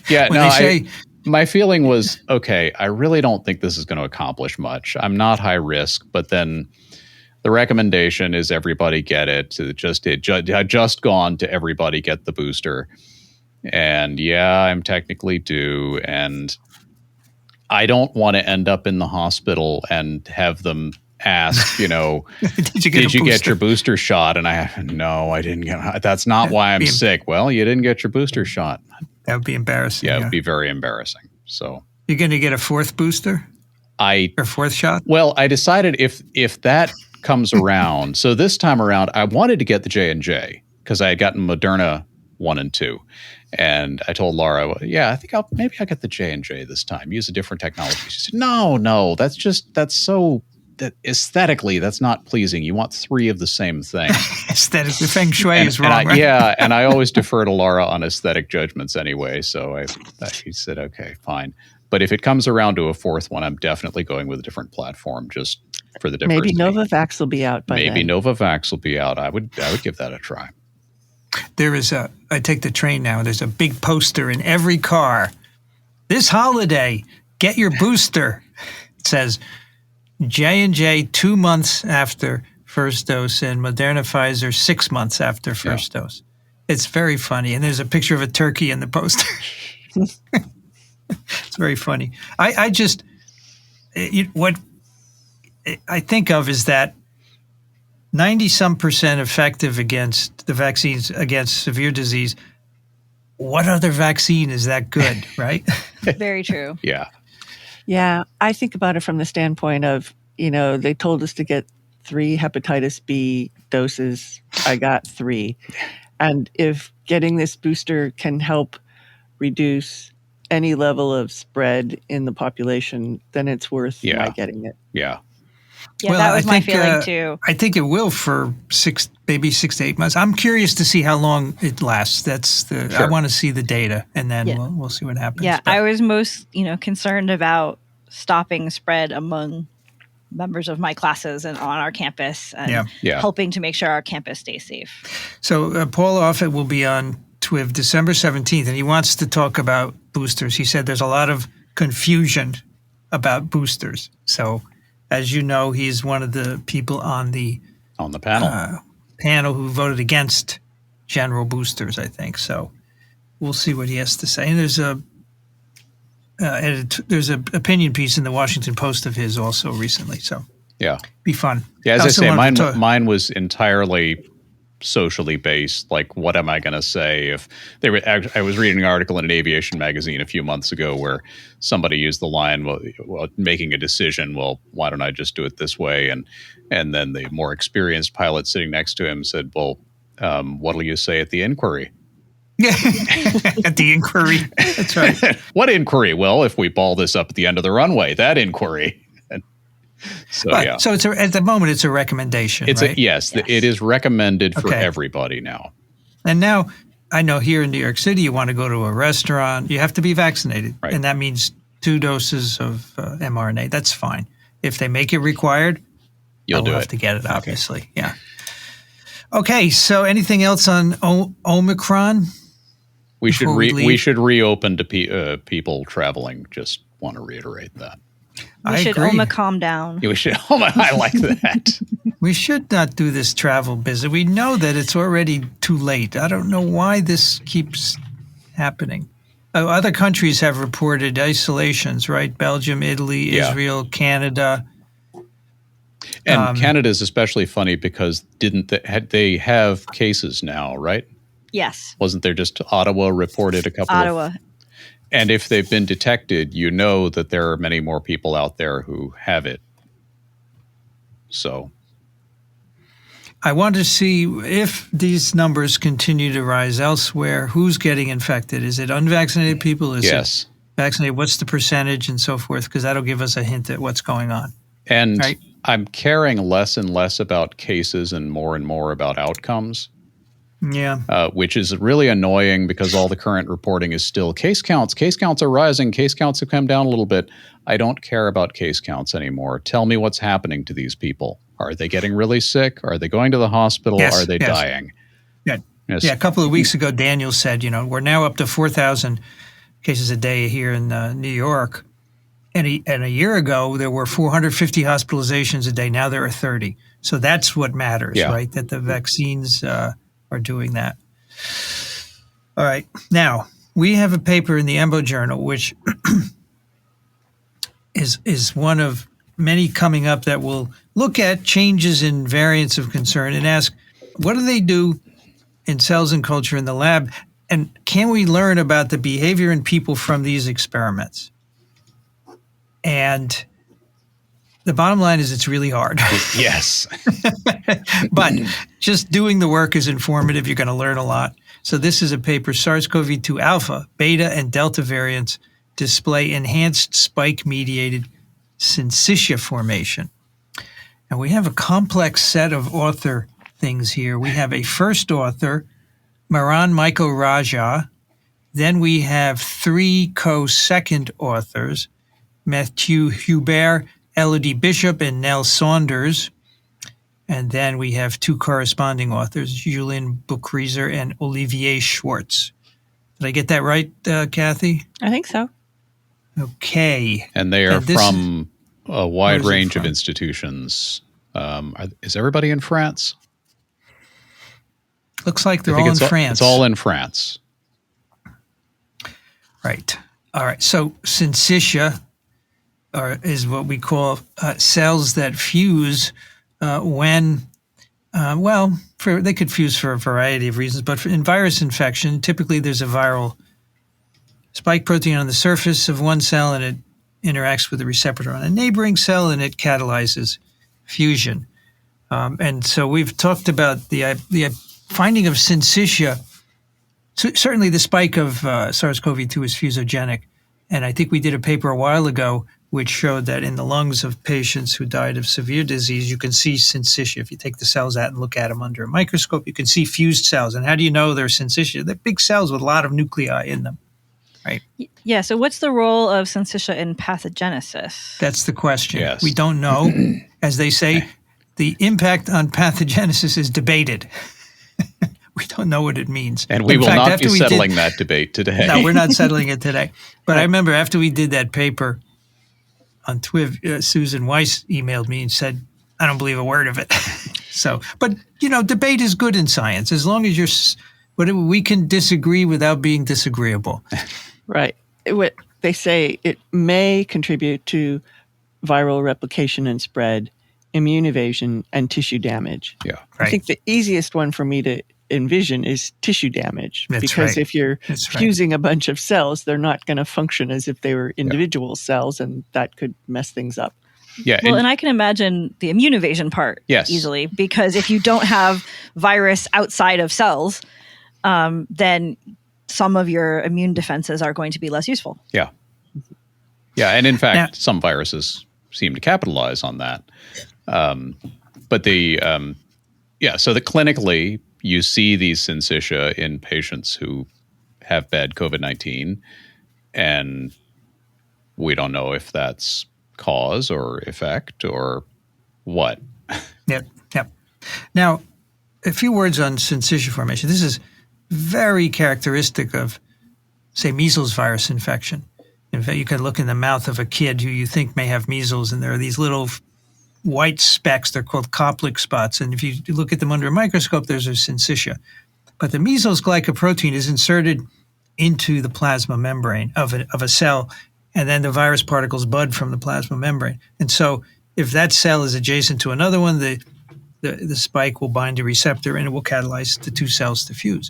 Yeah, when they say, my feeling was, okay, I really don't think this is going to accomplish much. I'm not high risk, but then the recommendation is everybody get it. I just gone to everybody get the booster. And yeah, I'm technically due. And I don't want to end up in the hospital and have them ask, did you get your booster shot? And no, I didn't get. That's not why I'm sick. Well, you didn't get your booster shot. That would be embarrassing. Yeah, it would be very embarrassing. So you're going to get a fourth booster? Or fourth shot? Well, I decided if that comes around. So this time around, I wanted to get the J&J because I had gotten Moderna 1 and 2. And I told Laura, I think I'll get the J&J this time. Use a different technology. She said, no, that aesthetically, that's not pleasing. You want 3 of the same thing. Aesthetically, feng shui is wrong, right? Yeah, and I always defer to Laura on aesthetic judgments anyway. So she said, okay, fine. But if it comes around to a fourth one, I'm definitely going with a different platform just for the diversity. Maybe Novavax will be out by then. Maybe Novavax will be out. I would give that a try. There is I take the train now. There's a big poster in every car. This holiday, get your booster. It says J&J 2 months after first dose and Moderna Pfizer 6 months after first dose. It's very funny. And there's a picture of a turkey in the poster. It's very funny. What I think of is that 90-some% effective against the vaccines against severe disease. What other vaccine is that good, right? Very true. Yeah. Yeah, I think about it from the standpoint of, they told us to get 3 hepatitis B doses. I got 3. And if getting this booster can help reduce any level of spread in the population, then it's worth my getting it. Yeah. Yeah, that was my feeling too. I think it will for 6 to 8 months. I'm curious to see how long it lasts. I want to see the data, and then we'll see what happens. Yeah, I was most concerned about stopping spread among members of my classes and on our campus, and helping to make sure our campus stays safe. So Paul Offit will be on TWiV December 17th, and he wants to talk about boosters. He said there's a lot of confusion about boosters. So, as you know, he's one of the people on the panel who voted against general boosters, I think. So we'll see what he has to say. And there's an opinion piece in the Washington Post of his also recently. So be fun. Yeah, as I say, mine was entirely socially based. Like, what am I going to say if they were? I was reading an article in an aviation magazine a few months ago where somebody used the line, well, making a decision, well, why don't I just do it this way? And then the more experienced pilot sitting next to him said, well, what'll you say at the inquiry? At the inquiry. That's right. What inquiry? Well, if we ball this up at the end of the runway, that inquiry. So at the moment it's a recommendation. Right? Yes. It is recommended for everybody now. And now I know here in New York City, you want to go to a restaurant, you have to be vaccinated, and that means 2 doses of mRNA. That's fine. If they make it required, you'll have to get it. Obviously, yeah. Okay. So anything else on Omicron? We should reopen to people traveling. Just want to reiterate that. We should calm down. We should. I like that. We should not do this travel business. We know that it's already too late. I don't know why this keeps happening. Other countries have reported isolations, right? Belgium, Italy, Israel, Canada. And Canada is especially funny because they have cases now, right? Yes. Wasn't there just Ottawa reported a couple Ottawa. And if they've been detected, you know that there are many more people out there who have it. So. I want to see if these numbers continue to rise elsewhere, who's getting infected. Is it unvaccinated people? Is Yes. it vaccinated? What's the percentage and so forth? Because that'll give us a hint at what's going on. And right? I'm caring less and less about cases and more about outcomes. Yeah. Which is really annoying because all the current reporting is still case counts. Case counts are rising. Case counts have come down a little bit. I don't care about case counts anymore. Tell me what's happening to these people. Are they getting really sick? Are they going to the hospital? Yes, Are they yes. dying? Yeah. Yes. Yeah. A couple of weeks ago, Daniel said, we're now up to 4,000 cases a day here in New York. And a year ago, there were 450 hospitalizations a day. Now there are 30. So that's what matters, Yeah. right? That the vaccines are doing that. All right. Now, we have a paper in the EMBO Journal, which is one of many coming up that will look at changes in variants of concern and ask, what do they do in cells and culture in the lab? And can we learn about the behavior in people from these experiments? And the bottom line is it's really hard. Yes. But just doing the work is informative. You're going to learn a lot. So this is a paper, SARS-CoV-2 alpha, beta, and delta variants display enhanced spike-mediated Syncytia formation. And we have a complex set of author things here. We have a first author, Maran Michael Raja. Then we have 3 co-second authors, Matthew Hubert, Elodie Bishop, and Nell Saunders. And then we have 2 corresponding authors, Julien Buchreiser and Olivier Schwartz. Did I get that right, Kathy? I think so. Okay. And they are And this from a wide Where is it range of from? institutions. Is everybody in France? Looks like they're I think all in France. It's all in France. Right. All right. So Syncytia is what we call cells that fuse when, they could fuse for a variety of reasons, but in virus infection, typically there's a viral spike protein on the surface of one cell and it interacts with a receptor on a neighboring cell and it catalyzes fusion. And so we've talked about the finding of Syncytia. So certainly the spike of SARS-CoV-2 is fusogenic. And I think we did a paper a while ago which showed that in the lungs of patients who died of severe disease, you can see Syncytia. If you take the cells out and look at them under a microscope, you can see fused cells. And how do you know they're Syncytia? They're big cells with a lot of nuclei in them, right? Yeah. So what's the role of Syncytia in pathogenesis? That's the question. Yes. We don't know. As they say, the impact on pathogenesis is debated. We don't know what it means. And we In will fact, not after be we settling did- that debate today. No, we're not settling it today. But I remember after we did that paper on TWiV, Susan Weiss emailed me and said, I don't believe a word of it. So, but, debate is good in science as long as we can disagree without being disagreeable. Right. What they say, it may contribute to viral replication and spread, immune evasion, and tissue damage. Yeah. I think the easiest one for me to envision is tissue damage. That's because right. if you're That's right. fusing a bunch of cells, they're not going to function as if they were individual cells, and that could mess things up. Yeah. Well, and I can imagine the immune evasion part Yes. easily, because if you don't have virus outside of cells, then some of your immune defenses are going to be less useful. Yeah. Yeah. And in fact, Now- some viruses seem to capitalize on that. But so clinically, you see these Syncytia in patients who have bad COVID-19, and we don't know if that's cause or effect or what. Yep. Now, a few words on Syncytia formation. This is very characteristic of, say, measles virus infection. In fact, you can look in the mouth of a kid who you think may have measles, and there are these little white specks. They're called Koplik spots. And if you look at them under a microscope, there's a Syncytia. But the measles glycoprotein is inserted into the plasma membrane of a cell, and then the virus particles bud from the plasma membrane. And so if that cell is adjacent to another one, the spike will bind a receptor and it will catalyze the 2 cells to fuse.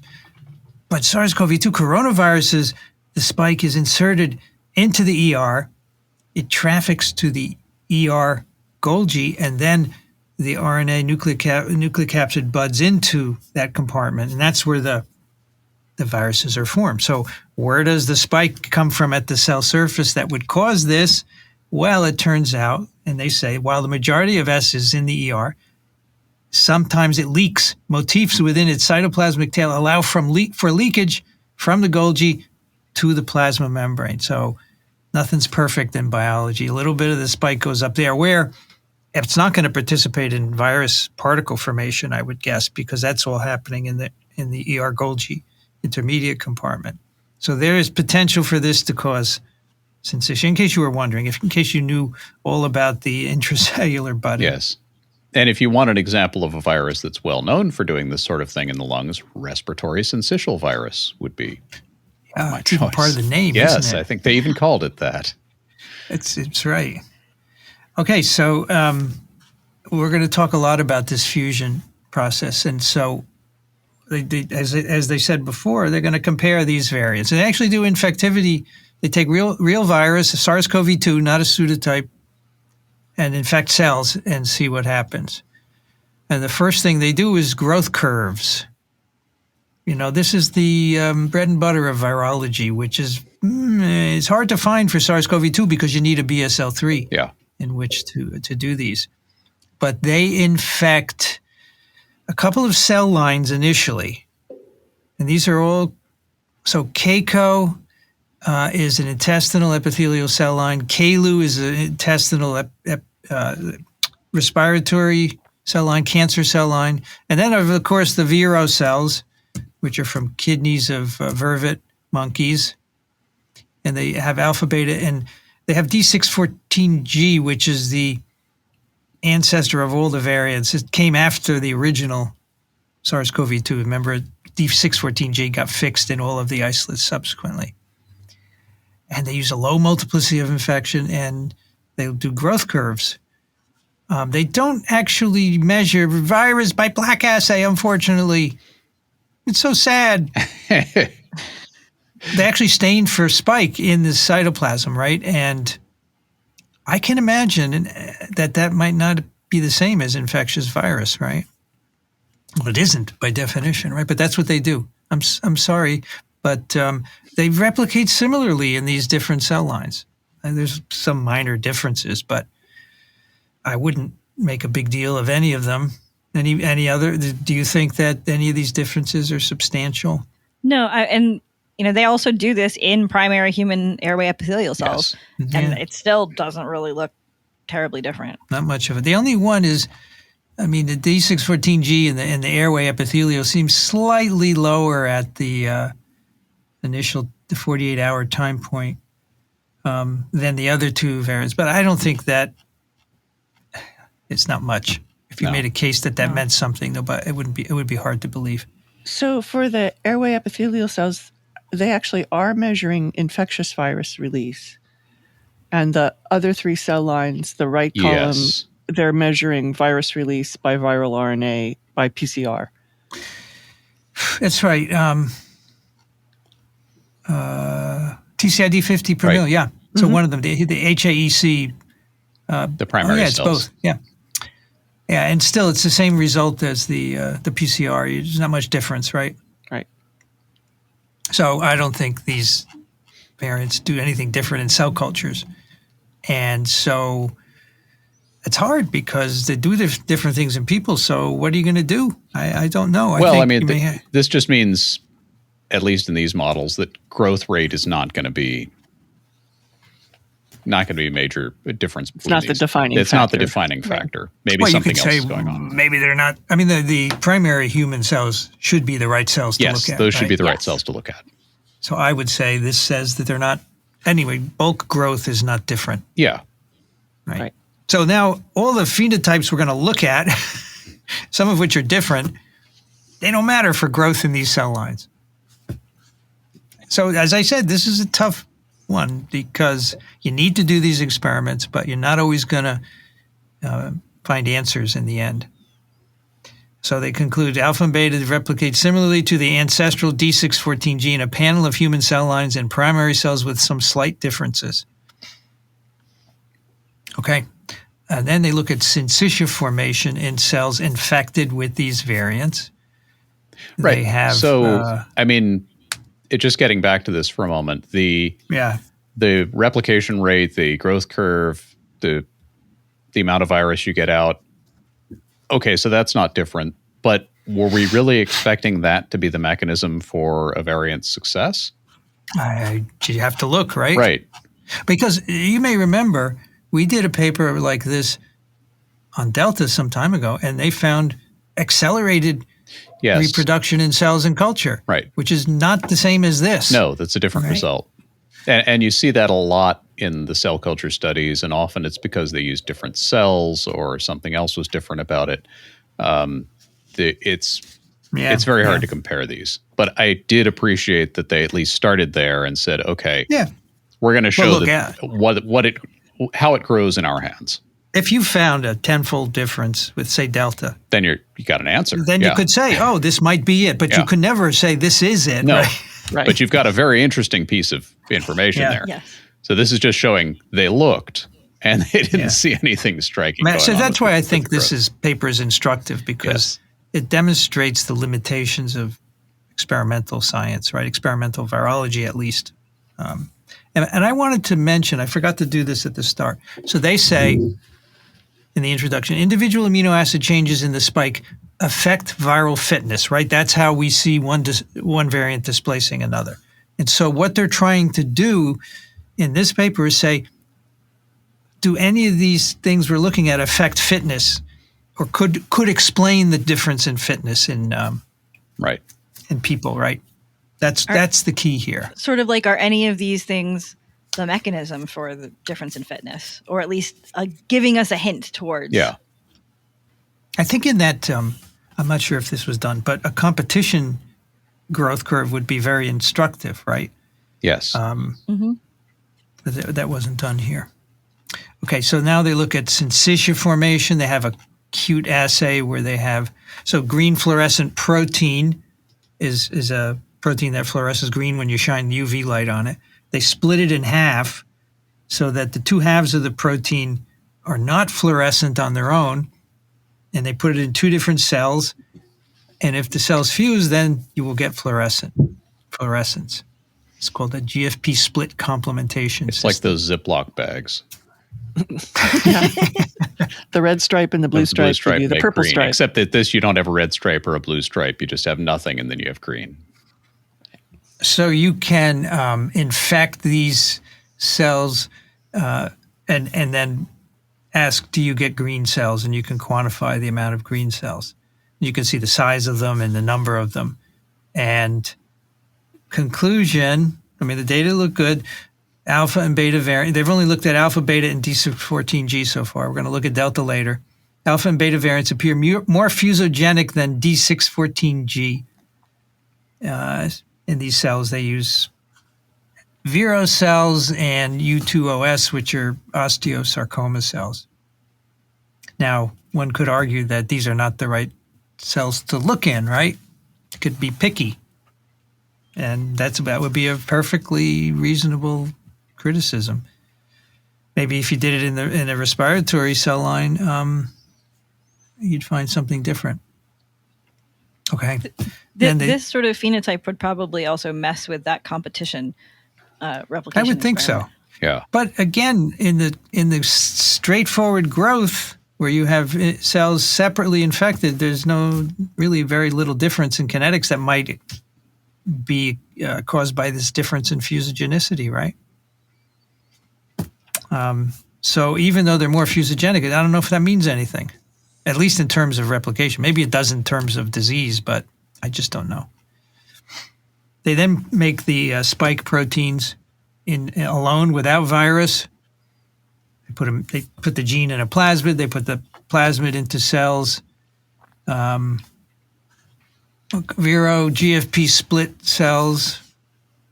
But SARS-CoV-2 coronaviruses, the spike is inserted into the ER. It traffics to the ER Golgi, and then the RNA nucleocapsid buds into that compartment, and that's where the viruses are formed. So where does the spike come from at the cell surface that would cause this? Well, it turns out, and they say, while the majority of S is in the ER, sometimes it leaks. Motifs within its cytoplasmic tail allow for leakage from the Golgi to the plasma membrane. So nothing's perfect in biology. A little bit of the spike goes up there where it's not going to participate in virus particle formation, I would guess, because that's all happening in the ER Golgi intermediate compartment. So there is potential for this to cause syncytia, in case you were wondering, in case you knew all about the intracellular budding. Yes. And if you want an example of a virus that's well known for doing this sort of thing in the lungs, respiratory syncytial virus would be my it's even choice. part of the name, yes, isn't it? I think they even called it that. It's right. Okay, so we're going to talk a lot about this fusion process. And so, as they said before, they're going to compare these variants. And they actually do infectivity. They take real virus, a SARS-CoV-2, not a pseudotype, and infect cells and see what happens. And the first thing they do is growth curves. You know, this is the bread and butter of virology, which is it's hard to find for SARS-CoV-2 because you need a BSL-3 in which to do these. But they infect a couple of cell lines initially. And these are all, so KCO is an intestinal epithelial cell line. KLU is an intestinal respiratory cell line, cancer cell line. And then, of course, the Vero cells, which are from kidneys of vervet monkeys. And they have alpha, beta, and they have D614G, which is the ancestor of all the variants. It came after the original SARS-CoV-2. Remember, D614G got fixed in all of the isolates subsequently. And they use a low multiplicity of infection, and they'll do growth curves. They don't actually measure virus by black assay, unfortunately. It's so sad. They actually stain for spike in the cytoplasm, right? And I can imagine that might not be the same as infectious virus, right? Well, it isn't by definition, right? But that's what they do. I'm sorry, but they replicate similarly in these different cell lines. And there's some minor differences, but I wouldn't make a big deal of any of them. Any other? Do you think that any of these differences are substantial? No, and they also do this in primary human airway epithelial cells, and it still doesn't really look terribly different. Not much of it. The only one is, the D614G in the airway epithelial seems slightly lower at the initial 48-hour time point than the other two variants, but I don't think that it's not much. If you made a case that meant something, though, but it would be hard to believe. So for the airway epithelial cells, they actually are measuring infectious virus release. And the other three cell lines, the right column, they're measuring virus release by viral RNA by PCR. That's right. TCID50 per mil, yeah. So one of them, the HAEC. The primary it's cells. Both, yeah. Yeah, and still it's the same result as the PCR. There's not much difference, right? Right. So I don't think these variants do anything different in cell cultures. And so it's hard because they do different things in people. So what are you going to do? I don't know. This just means, at least in these models, that growth rate is not going to be a major difference. It's not the defining factor. It's not the defining factor. Maybe something else is going on. Maybe they're not. The primary human cells should be the right cells to look at. Yes, those should be the right cells to look at. So I would say this says that they're not. Anyway, bulk growth is not different. Yeah. Right. So now all the phenotypes we're going to look at, some of which are different, they don't matter for growth in these cell lines. So as I said, this is a tough one because you need to do these experiments, but you're not always going to find answers in the end. So they conclude alpha and beta replicate similarly to the ancestral D614 gene, a panel of human cell lines and primary cells with some slight differences. Okay. And then they look at syncytia formation in cells infected with these variants. Right. They have, just getting back to this for a moment, the replication rate, the growth curve, the amount of virus you get out. Okay, so that's not different. But were we really expecting that to be the mechanism for a variant's success? You have to look, right? Right. Because you may remember we did a paper like this on Delta some time ago, and they found accelerated reproduction in cells and culture, right? Which is not the same as this. No, that's a different result. And you see that a lot in the cell culture studies, and often it's because they use different cells or something else was different about it. It's very hard to compare these. But I did appreciate that they at least started there and said, okay, we're going to show how it grows in our hands. If you found a tenfold difference with, say, Delta, then you got an answer. Then you could say, oh, this might be it, but you could never say this is it. No, right? But you've got a very interesting piece of information there. Yes. So this is just showing they looked and they didn't see anything striking. So that's why I think this paper is instructive, because it demonstrates the limitations of experimental science, right? Experimental virology, at least. And I wanted to mention, I forgot to do this at the start. So they say in the introduction, individual amino acid changes in the spike affect viral fitness, right? That's how we see one variant displacing another. And so what they're trying to do in this paper is say, do any of these things we're looking at affect fitness, or could explain the difference in fitness in people, right? That's the key here. Sort of like, are any of these things the mechanism for the difference in fitness, or at least giving us a hint towards? Yeah. I think in that, I'm not sure if this was done, but a competition growth curve would be very instructive, right? Yes. That wasn't done here. Okay, so now they look at syncytia formation. They have a cute assay where they have, so green fluorescent protein is a protein that fluoresces green when you shine UV light on it. They split it in half so that the two halves of the protein are not fluorescent on their own, and they put it in two different cells. And if the cells fuse, then you will get fluorescence. It's called a GFP split complementation It's system. like those Ziploc bags. The red stripe and the blue stripe give you the purple green, stripe. Except that this, you don't have a red stripe or a blue stripe. You just have nothing, and then you have green. So you can infect these cells and then ask, do you get green cells? And you can quantify the amount of green cells. You can see the size of them and the number of them. And conclusion, the data look good. Alpha and beta variant, they've only looked at alpha, beta, and D614G so far. We're going to look at delta later. Alpha and beta variants appear more fusogenic than D614G. In these cells, they use Vero cells and U2OS, which are osteosarcoma cells. Now, one could argue that these are not the right cells to look in, right? It could be picky. And that would be a perfectly reasonable criticism. Maybe if you did it in a respiratory cell line, you'd find something different. Okay. This sort of phenotype would probably also mess with that competition replication. I would think so. Yeah. But again, in the straightforward growth where you have cells separately infected, there's very little difference in kinetics that might be caused by this difference in fusogenicity, right? So even though they're more fusogenic, I don't know if that means anything, at least in terms of replication. Maybe it does in terms of disease, but I just don't know. They then make the spike proteins alone without virus. They put the gene in a plasmid. They put the plasmid into cells. Vero GFP split cells,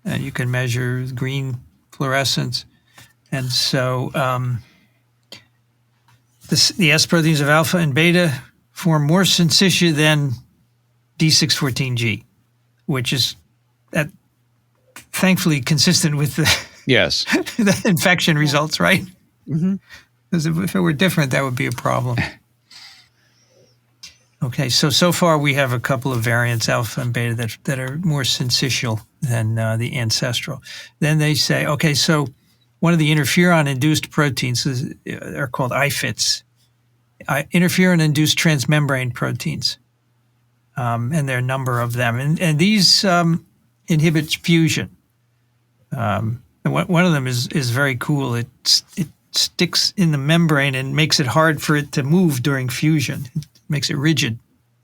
and you can measure green fluorescence. And so the S proteins of alpha and beta form more syncytia than D614G, which is thankfully consistent with the, yes. the infection results, right? Mm-hmm. Because if it were different, that would be a problem. Okay, so far we have a couple of variants, alpha and beta, that are more syncytial than the ancestral. Then they say, okay, so one of the interferon-induced proteins are called IFITs, interferon-induced transmembrane proteins, and there are a number of them. And these inhibit fusion. And one of them is very cool. It sticks in the membrane and makes it hard for it to move during fusion. It makes it rigid.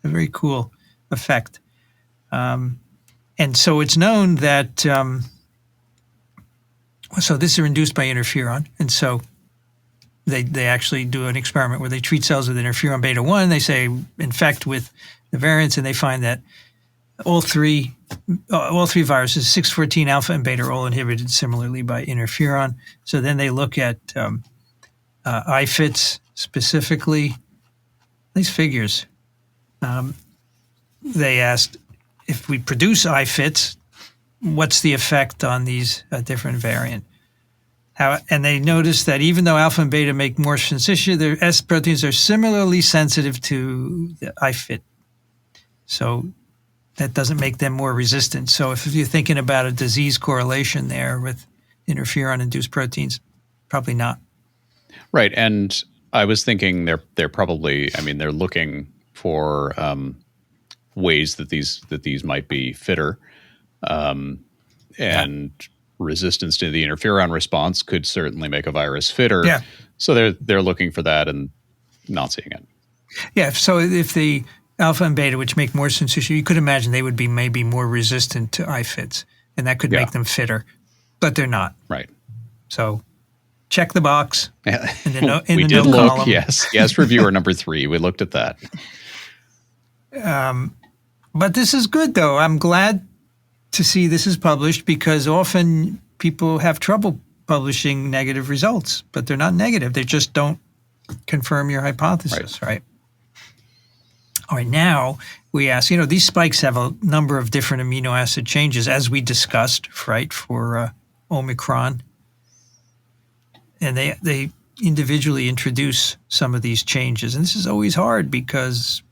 A very cool effect. And so it's known that, so these are induced by interferon. And so they actually do an experiment where they treat cells with interferon beta 1. They say infect with the variants, and they find that all three viruses, 614, alpha, and beta, are all inhibited similarly by interferon. So then they look at IFITs specifically. These figures. They asked if we produce IFITs, what's the effect on these different variant? And they noticed that even though alpha and beta make more syncytia, their S proteins are similarly sensitive to the IFIT. So that doesn't make them more resistant. So if you're thinking about a disease correlation there with interferon-induced proteins, probably not. Right, and I was thinking they're probably, I mean, they're looking for ways that these might be fitter, and resistance to the interferon response could certainly make a virus fitter. Yeah. So they're looking for that and not seeing it. Yeah. So if the alpha and beta, which make more syncytia, you could imagine they would be maybe more resistant to IFITs, and that could make them fitter, but they're not. Right. So check the box in the we no did look, column. Yes, reviewer number 3. We looked at that. But this is good, though. I'm glad to see this is published, because often people have trouble publishing negative results, but they're not negative. They just don't confirm your hypothesis, right? All right, now we ask, these spikes have a number of different amino acid changes, as we discussed, right, for Omicron. And they individually introduce some of these changes. And this is always hard because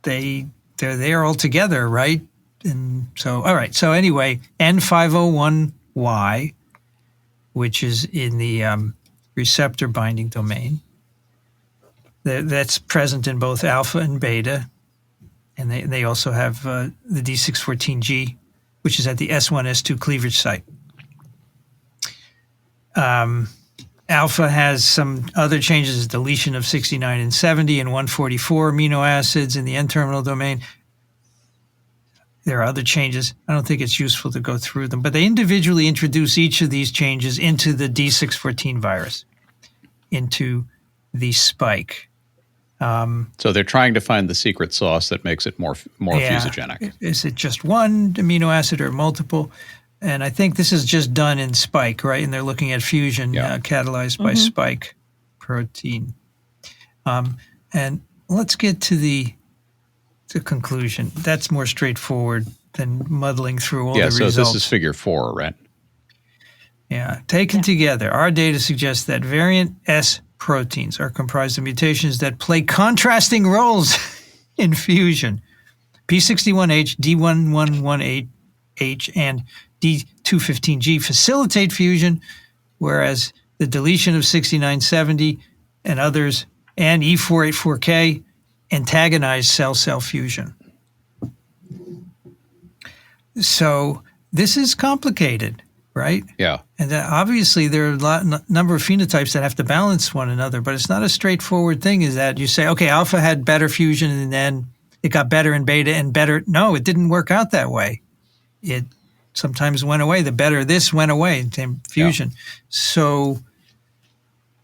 they're there all together, right? And so, all right. So anyway, N501Y, which is in the receptor binding domain, that's present in both alpha and beta. And they also have the D614G, which is at the S1, S2 cleavage site. Alpha has some other changes, deletion of 69 and 70 and 144 amino acids in the N-terminal domain. There are other changes. I don't think it's useful to go through them, but they individually introduce each of these changes into the D614 virus, into the spike. So they're trying to find the secret sauce that makes it more fusogenic. Is it just one amino acid or multiple? And I think this is just done in spike, right? And they're looking at fusion catalyzed by spike protein. And let's get to the conclusion. That's more straightforward than muddling through all the results. So this is figure 4, right? Yeah. Taken together, our data suggests that variant S proteins are comprised of mutations that play contrasting roles in fusion. P61H, D111H, and D215G facilitate fusion, whereas the deletion of 6970 and others and E484K antagonize cell-cell fusion. So this is complicated, right? Yeah. And obviously there are a number of phenotypes that have to balance one another, but it's not a straightforward thing. Is that you say, okay, alpha had better fusion and then it got better in beta and better. No, it didn't work out that way. It sometimes went away. The better this went away in fusion. Yeah. So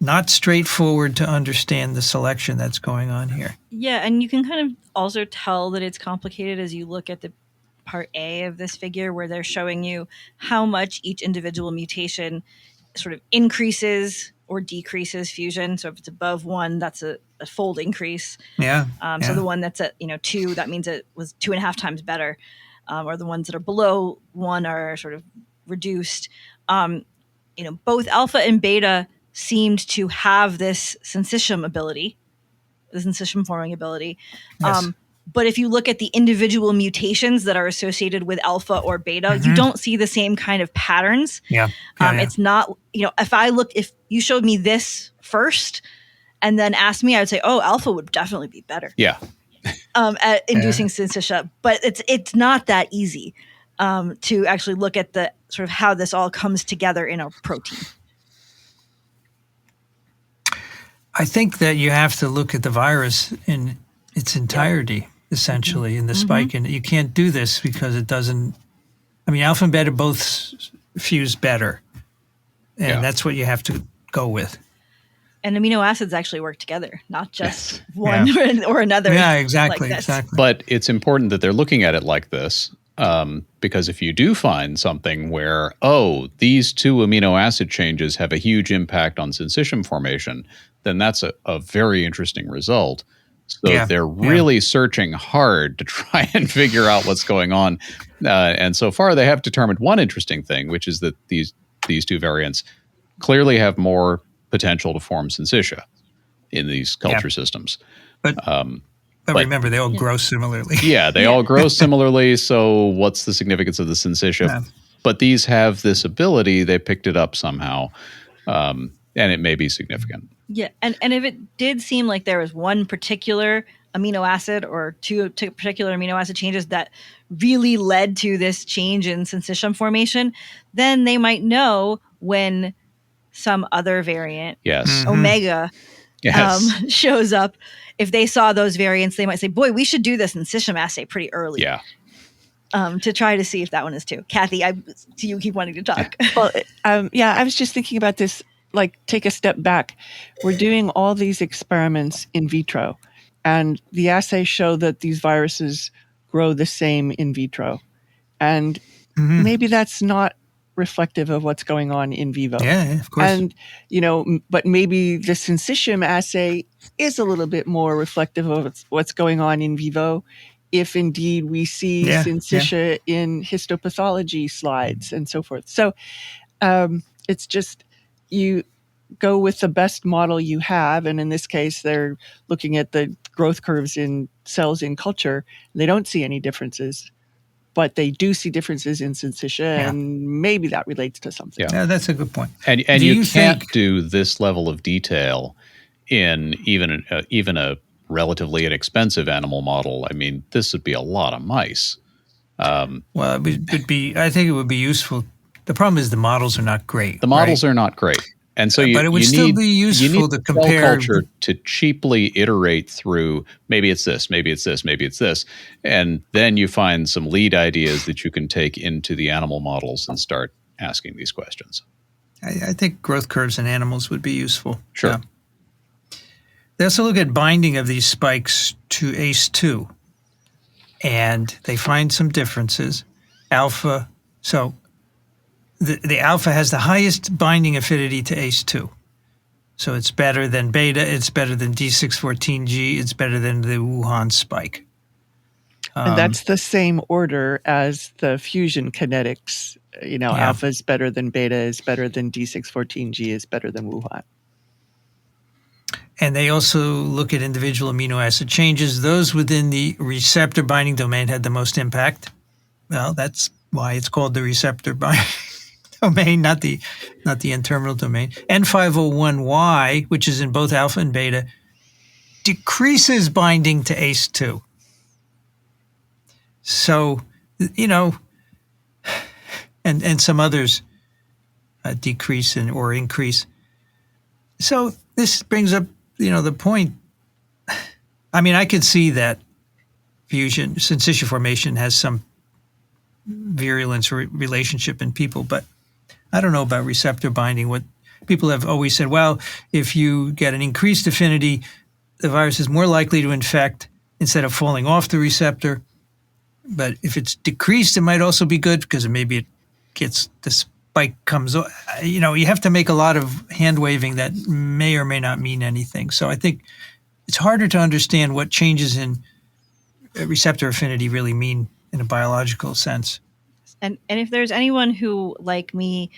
not straightforward to understand the selection that's going on here. Yeah, and you can kind of also tell that it's complicated as you look at the part A of this figure, where they're showing you how much each individual mutation sort of increases or decreases fusion. So if it's above 1, that's a fold increase. Yeah. So the one that's at 2, that means it was 2.5 times better. Or the ones that are below 1 are sort of reduced. Both alpha and beta seemed to have this syncytium ability, the syncytium forming ability. Yes. But if you look at the individual mutations that are associated with alpha or beta, you don't see the same kind of patterns. Yeah. It's not, if you showed me this first and then asked me, I would say, oh, alpha would definitely be better. Yeah. At inducing syncytia. But it's not that easy to actually look at the sort of how this all comes together in a protein. I think that you have to look at the virus in its entirety, essentially, in the spike. And you can't do this because it doesn't. I mean, alpha and beta both fuse better. And that's what you have to go with. And amino acids actually work together, not just one or another. Yeah, exactly. Like Exactly. But it's important that they're looking at it like this. Because if you do find something where, these two amino acid changes have a huge impact on syncytium formation, then that's a very interesting result. So they're really searching hard to try and figure out what's going on. And so far, they have determined one interesting thing, which is that these two variants clearly have more potential to form syncytia in these culture systems. But remember, they all grow similarly. Yeah, they all grow similarly. So what's the significance of the syncytia? Yeah. But these have this ability. They picked it up somehow, and it may be significant. Yeah, and if it did seem like there was one particular amino acid or two particular amino acid changes that really led to this change in syncytium formation, then they might know when some other variant, Omega, shows up. If they saw those variants, they might say, boy, we should do this syncytium assay pretty early. Yeah. To try to see if that one is too. Kathy, you keep wanting to talk. Well, I was just thinking about this, like, take a step back. We're doing all these experiments in vitro, and the assays show that these viruses grow the same in vitro. And maybe that's not reflective of what's going on in vivo. Yeah, of course. And, but maybe the syncytium assay is a little bit more reflective of what's going on in vivo, if indeed we see syncytia in histopathology slides and so forth. So it's just, you go with the best model you have. And in this case, they're looking at the growth curves in cells in culture. They don't see any differences, but they do see differences in syncytia, and maybe that relates to something. Yeah, that's a good point. And you can't do this level of detail in even a relatively inexpensive animal model. I mean, this would be a lot of mice. Well, it would be. I think it would be useful. The problem is the models are not great. The models are not great, and so but it would still be useful to compare cell culture to cheaply iterate through. Maybe it's this, maybe it's this, maybe it's this, and then you find some lead ideas that you can take into the animal models and start asking these questions. I think growth curves in animals would be useful. Sure. Yeah. They also look at binding of these spikes to ACE2, and they find some differences. Alpha, so the alpha has the highest binding affinity to ACE2. So it's better than beta, it's better than D614G, it's better than the Wuhan spike. And that's the same order as the fusion kinetics. Alpha is better than beta, is better than D614G, is better than Wuhan. And they also look at individual amino acid changes. Those within the receptor binding domain had the most impact. Well, that's why it's called the receptor binding domain, not the N-terminal domain. N501Y, which is in both alpha and beta, decreases binding to ACE2. So, and some others decrease or increase. So this brings up, the point. I mean, I could see that syncytia formation has some virulence relationship in people, but I don't know about receptor binding. What people have always said, well, if you get an increased affinity, the virus is more likely to infect instead of falling off the receptor. But if it's decreased, it might also be good because maybe it gets the spike comes. You have to make a lot of hand waving that may or may not mean anything. So I think it's harder to understand what changes in receptor affinity really mean in a biological sense. And if there's anyone who, like me,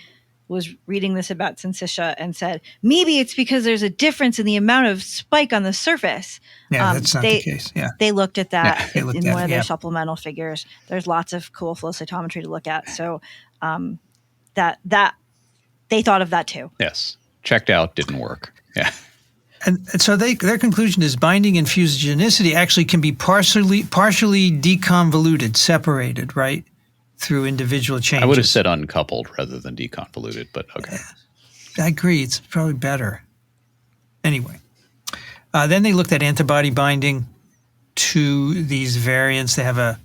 was reading this about Syncytia and said, maybe it's because there's a difference in the amount of spike on the surface. Yeah, that's not the case. Yeah. They looked at that they looked in at one it, of their yeah. supplemental figures. There's lots of cool flow cytometry to look at. So that they thought of that too. Yes. Checked out, didn't work. Yeah. And so their conclusion is binding and fusogenicity actually can be partially deconvoluted, separated, right, through individual changes. I would have said uncoupled rather than deconvoluted, but okay. I agree. It's probably better. Anyway, then they looked at antibody binding to these variants. They have a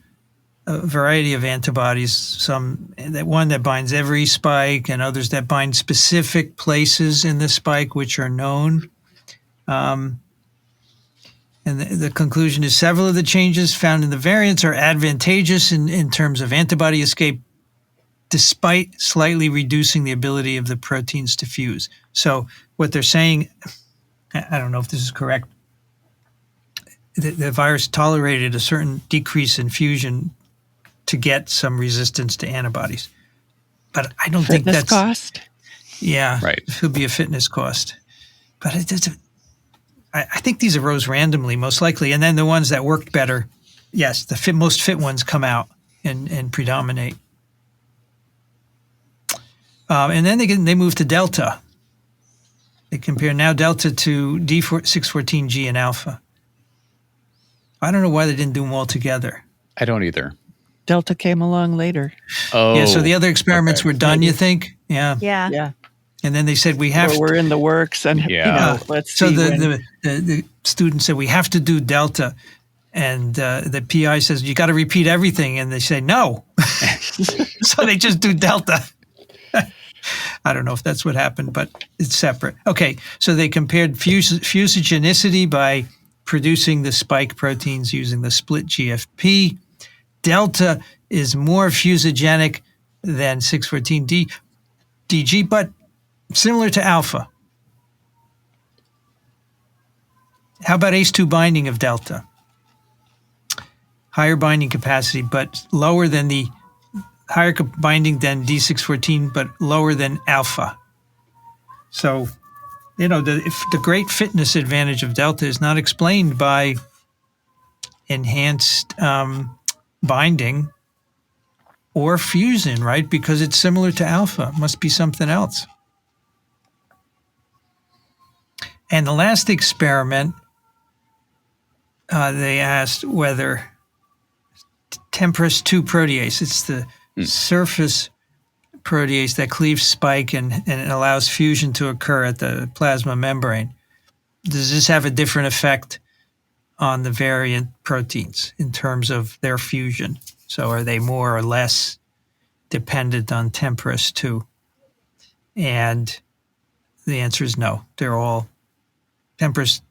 variety of antibodies, one that binds every spike and others that bind specific places in the spike, which are known. And the conclusion is several of the changes found in the variants are advantageous in terms of antibody escape, despite slightly reducing the ability of the proteins to fuse. So what they're saying, I don't know if this is correct, the virus tolerated a certain decrease in fusion to get some resistance to antibodies. But I don't think that's... cost? Yeah, right. It could be a fitness cost. But I think these arose randomly, most likely. And then the ones that worked better, yes, the most fit ones come out and predominate. And then they move to Delta. They compare now Delta to D614G and Alpha. I don't know why they didn't do them all together. I don't either. Delta came along later. Oh. Yeah, so the other experiments were done, you think? Yeah. Yeah. Yeah. And then they said we have we're in the works, and let's see. So the student said we have to do Delta, and the PI says you got to repeat everything, and they say no. So they just do Delta. I don't know if that's what happened, but it's separate. Okay, so they compared fusogenicity by producing the spike proteins using the split GFP. Delta is more fusogenic than 614DG, but similar to Alpha. How about ACE2 binding of Delta? Higher binding capacity, but lower than the higher binding than D614, but lower than Alpha. So, if the great fitness advantage of Delta is not explained by enhanced binding or fusion, right? Because it's similar to Alpha. It must be something else. And the last experiment, they asked whether TMPRSS2 protease, it's the surface protease that cleaves spike and it allows fusion to occur at the plasma membrane. Does this have a different effect on the variant proteins in terms of their fusion? So are they more or less dependent on TMPRSS2? And the answer is no. They're all TMPRSS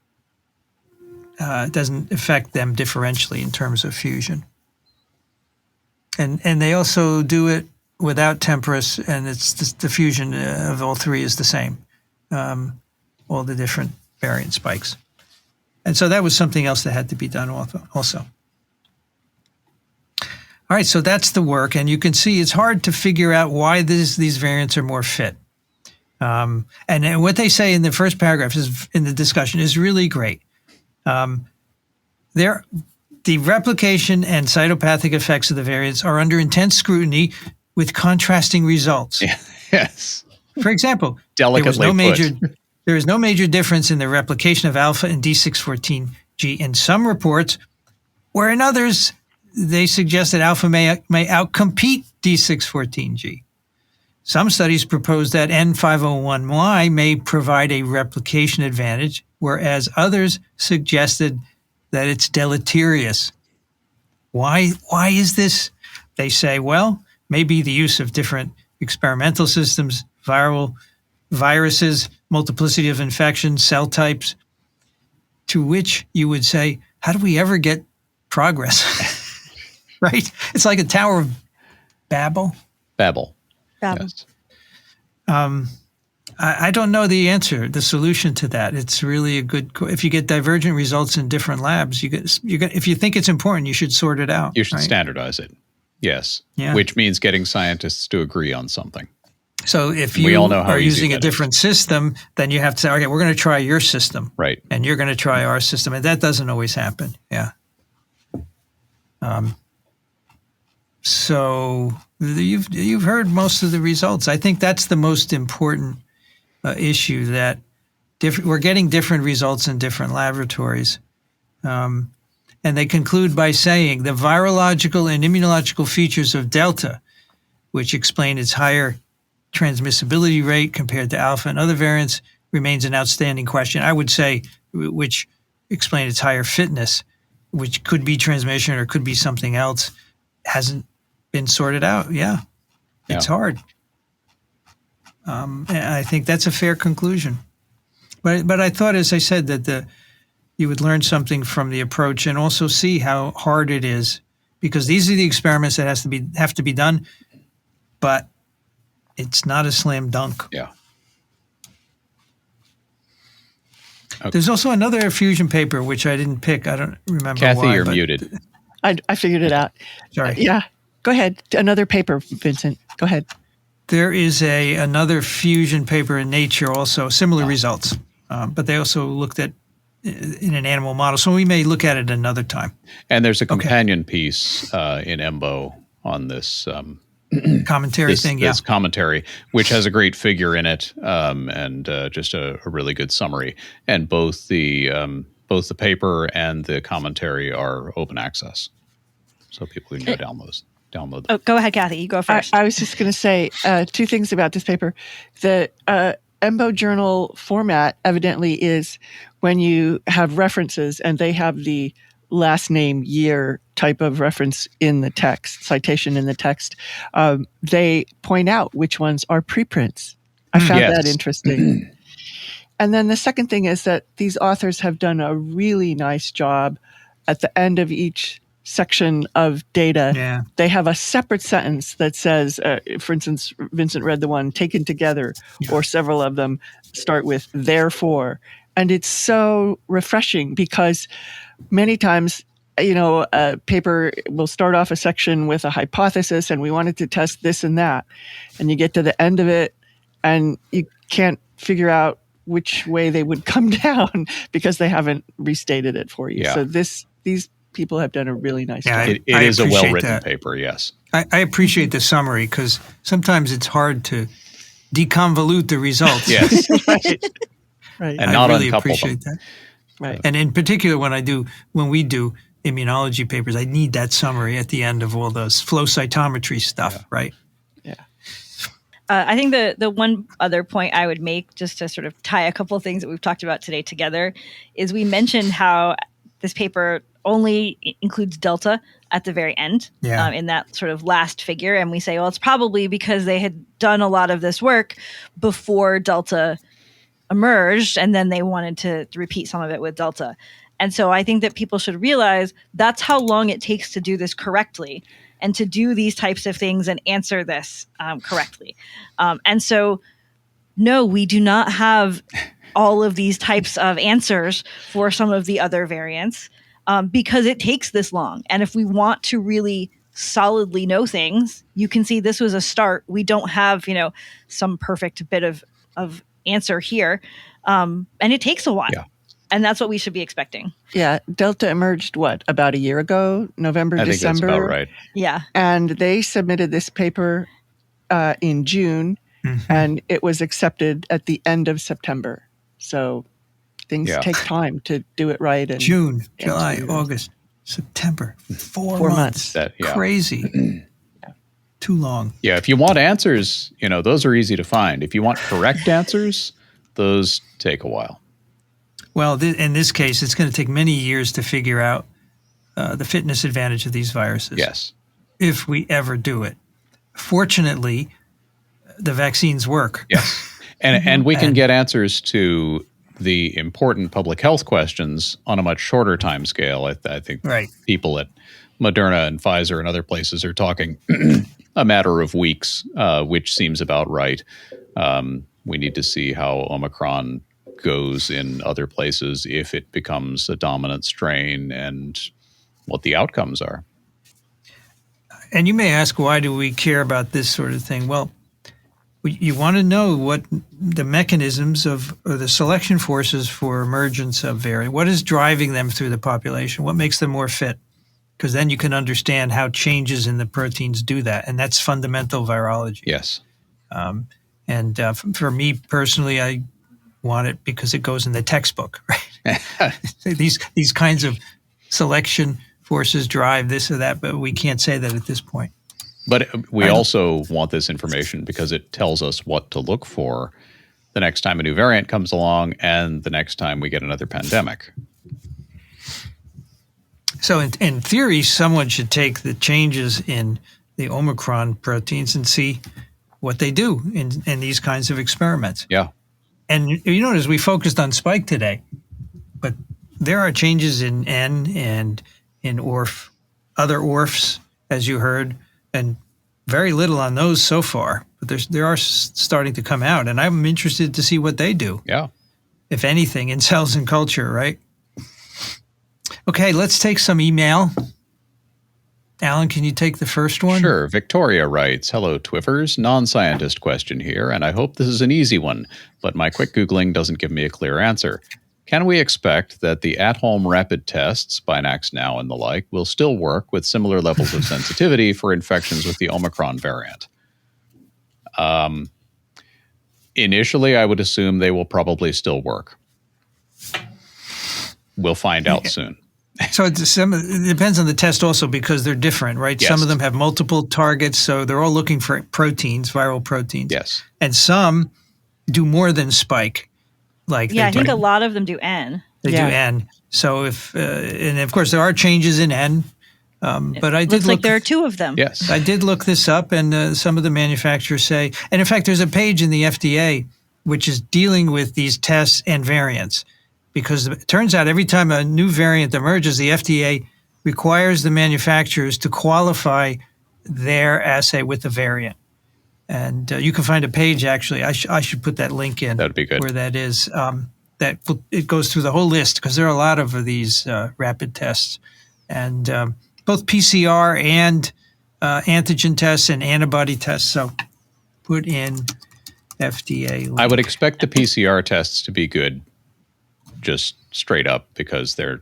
doesn't affect them differentially in terms of fusion. And they also do it without TMPRSS, and it's the fusion of all three is the same, all the different variant spikes. And so that was something else that had to be done also. All right, so that's the work, and you can see it's hard to figure out why these variants are more fit. And what they say in the first paragraph is in the discussion is really great. The replication and cytopathic effects of the variants are under intense scrutiny with contrasting results. Yes. For example, there is no major difference in the replication of alpha and D614G in some reports, where in others they suggest that alpha may outcompete D614G. Some studies propose that N501Y may provide a replication advantage, whereas others suggested that it's deleterious. Why is this? They say, well, maybe the use of different experimental systems, viruses, multiplicity of infections, cell types, to which you would say, how do we ever get progress? Right? It's like a Tower of Babel. Babel. Yes. I don't know the answer, the solution to that. It's really a good. If you get divergent results in different labs, if you think it's important, you should sort it out. You should standardize it. Yes. Yeah. Which means getting scientists to agree on something. So if We you all know how are easy using a that different system, then you have to say, okay, we're going to try your system. Right. And you're going to try our system. And that doesn't always happen. Yeah. So you've heard most of the results. I think that's the most important issue, that we're getting different results in different laboratories. And they conclude by saying the virological and immunological features of Delta, which explain its higher transmissibility rate compared to Alpha and other variants, remains an outstanding question. I would say, which explain its higher fitness, which could be transmission or could be something else, hasn't been sorted out. Yeah, it's hard. And I think that's a fair conclusion. But I thought, as I said, that you would learn something from the approach and also see how hard it is, because these are the experiments that have to be done, but it's not a slam dunk. Yeah. Okay. There's also another fusion paper, which I didn't pick. I don't remember Kathy, why. you're muted. I figured it out. Sorry. Yeah. Go ahead. Another paper, Vincent. Go ahead. There is another fusion paper in Nature, also similar results, but they also looked at in an animal model. So we may look at it another time. And there's a companion piece in EMBO on this commentary thing. This commentary, which has a great figure in it, and just a really good summary. And both the paper and the commentary are open access, so people can go download them. Oh, go ahead, Kathy. You go first. I was just going to say two things about this paper. The EMBO journal format evidently is when you have references and they have the last name, year type of reference in the text, citation in the text, they point out which ones are preprints. I found that interesting. And then the second thing is that these authors have done a really nice job at the end of each section of data. Yeah. They have a separate sentence that says, for instance, Vincent read the one, taken together, or several of them start with therefore. And it's so refreshing because many times, a paper will start off a section with a hypothesis and we wanted to test this and that. And you get to the end of it and you can't figure out which way they would come down because they haven't restated it for you. Yeah. So these people have done a really nice job. It is a well-written paper, yes. I appreciate the summary because sometimes it's hard to deconvolute the results. Yes. Right. And not really uncouple appreciate them. that. Right. And in particular, when we do immunology papers, I need that summary at the end of all those flow cytometry stuff, right? Yeah. I think the one other point I would make, just to sort of tie a couple of things that we've talked about today together, is we mentioned how this paper only includes Delta at the very end, in that sort of last figure. And we say, well, it's probably because they had done a lot of this work before Delta emerged, and then they wanted to repeat some of it with Delta. And so I think that people should realize that's how long it takes to do this correctly and to do these types of things and answer this correctly. And so, no, we do not have all of these types of answers for some of the other variants because it takes this long. And if we want to really solidly know things, you can see this was a start. We don't have, some perfect bit of answer here. And it takes a while. Yeah. And that's what we should be expecting. Yeah. Delta emerged, about a year ago? November, I think December? that's about right. Yeah. And they submitted this paper in June, and it was accepted at the end of September. So things take time to do it right. And June, July, August, September, 4 months. Crazy. Too long. Yeah, if you want answers, those are easy to find. If you want correct answers, those take a while. Well, in this case, it's going to take many years to figure out the fitness advantage of these viruses. Yes. If we ever do it. Fortunately, the vaccines work. Yes. And we can get answers to the important public health questions on a much shorter time scale. I think people at Moderna and Pfizer and other places are talking a matter of weeks, which seems about right. We need to see how Omicron goes in other places if it becomes a dominant strain and what the outcomes are. And you may ask, why do we care about this sort of thing? Well, You want to know what the mechanisms of, or the selection forces for emergence of variant. What is driving them through the population? What makes them more fit? Because then you can understand how changes in the proteins do that, and that's fundamental virology. Yes. For me personally, I want it because it goes in the textbook, right? These kinds of selection forces drive this or that, but we can't say that at this point. But we also want this information because it tells us what to look for the next time a new variant comes along and the next time we get another pandemic. So in theory, someone should take the changes in the Omicron proteins and see what they do in these kinds of experiments. Yeah. And you notice we focused on spike today, but there are changes in N and in ORF, other ORFs, as you heard, and very little on those so far. But there are starting to come out, and I'm interested to see what they do. Yeah. If anything, in cells and culture, right? Okay, let's take some email. Alan, can you take the first one? Sure. Victoria writes, hello, TWiVers. Non-scientist question here, and I hope this is an easy one, but my quick Googling doesn't give me a clear answer. Can we expect that the at-home rapid tests, Binax Now and the like, will still work with similar levels of sensitivity for infections with the Omicron variant? Initially, I would assume they will probably still work. We'll find out soon. So it depends on the test also because they're different, right? Yes. Some of them have multiple targets, so they're all looking for proteins, viral proteins. Yes. And some do more than spike. Like I think a lot of them do N. They do N. So and of course there are changes in N, but I did looks look. like there are two of them. Yes. I did look this up, and some of the manufacturers say, and in fact, there's a page in the FDA which is dealing with these tests and variants. Because it turns out every time a new variant emerges, the FDA requires the manufacturers to qualify their assay with the variant. And you can find a page, actually. I should put that link in. That'd be good. Where that is. It goes through the whole list because there are a lot of these rapid tests. And both PCR and antigen tests and antibody tests. So put in FDA link. I would expect the PCR tests to be good. Just straight up because they're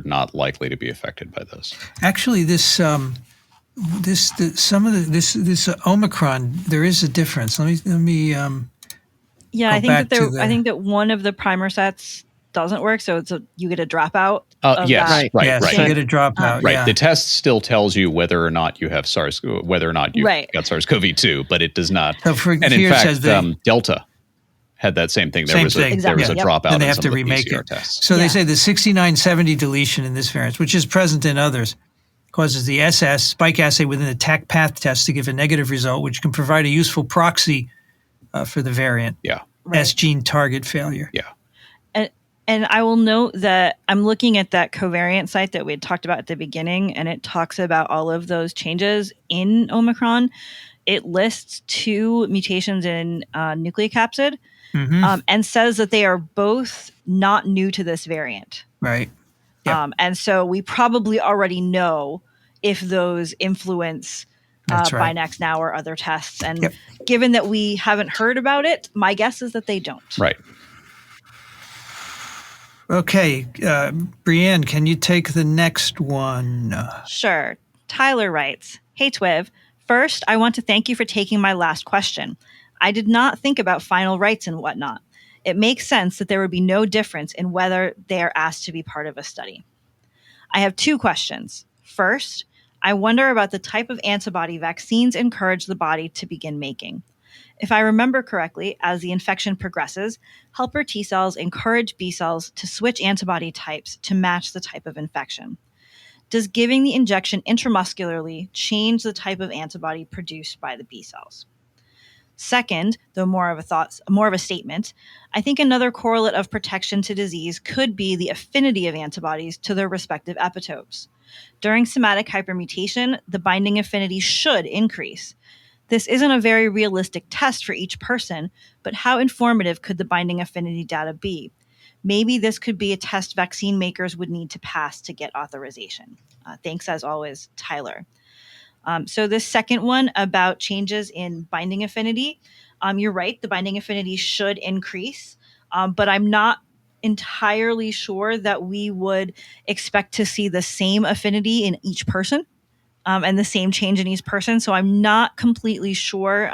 not likely to be affected by this. Actually, this Omicron, there is a difference. Let me. I think that I think that one of the primer sets doesn't work, so you get a dropout. Yes, right. You get a dropout. Right. Yeah. The test still tells you whether or not you have whether or not you got SARS-CoV-2, but it does not. So and in fact, Delta had that same thing. There was a dropout and they have in to some of the remake PCR it. tests. So they say the 6970 deletion in this variant, which is present in others, causes the SS spike assay within the TAC path test to give a negative result, which can provide a useful proxy for the variant. Yeah. S gene target failure. Yeah. And I will note that I'm looking at that covariant site that we had talked about at the beginning, and it talks about all of those changes in Omicron. It lists 2 mutations in nucleocapsid. Mm-hmm. And says that they are both not new to this variant. Right. Yep. And so we probably already know if those influence Binax Now or other tests. And given that we haven't heard about it, my guess is that they don't. Right. Okay. Brianne, can you take the next one? Sure. Tyler writes, hey, TWiV. First, I want to thank you for taking my last question. I did not think about final rights and whatnot. It makes sense that there would be no difference in whether they are asked to be part of a study. I have 2 questions. First, I wonder about the type of antibody vaccines encourage the body to begin making. If I remember correctly, as the infection progresses, helper T cells encourage B cells to switch antibody types to match the type of infection. Does giving the injection intramuscularly change the type of antibody produced by the B cells? Second, though more of a statement, I think another correlate of protection to disease could be the affinity of antibodies to their respective epitopes. During somatic hypermutation, the binding affinity should increase. This isn't a very realistic test for each person, but how informative could the binding affinity data be? Maybe this could be a test vaccine makers would need to pass to get authorization. Thanks, as always, Tyler. So this second one about changes in binding affinity, You're right, the binding affinity should increase, but I'm not entirely sure that we would expect to see the same affinity in each person and the same change in each person. So I'm not completely sure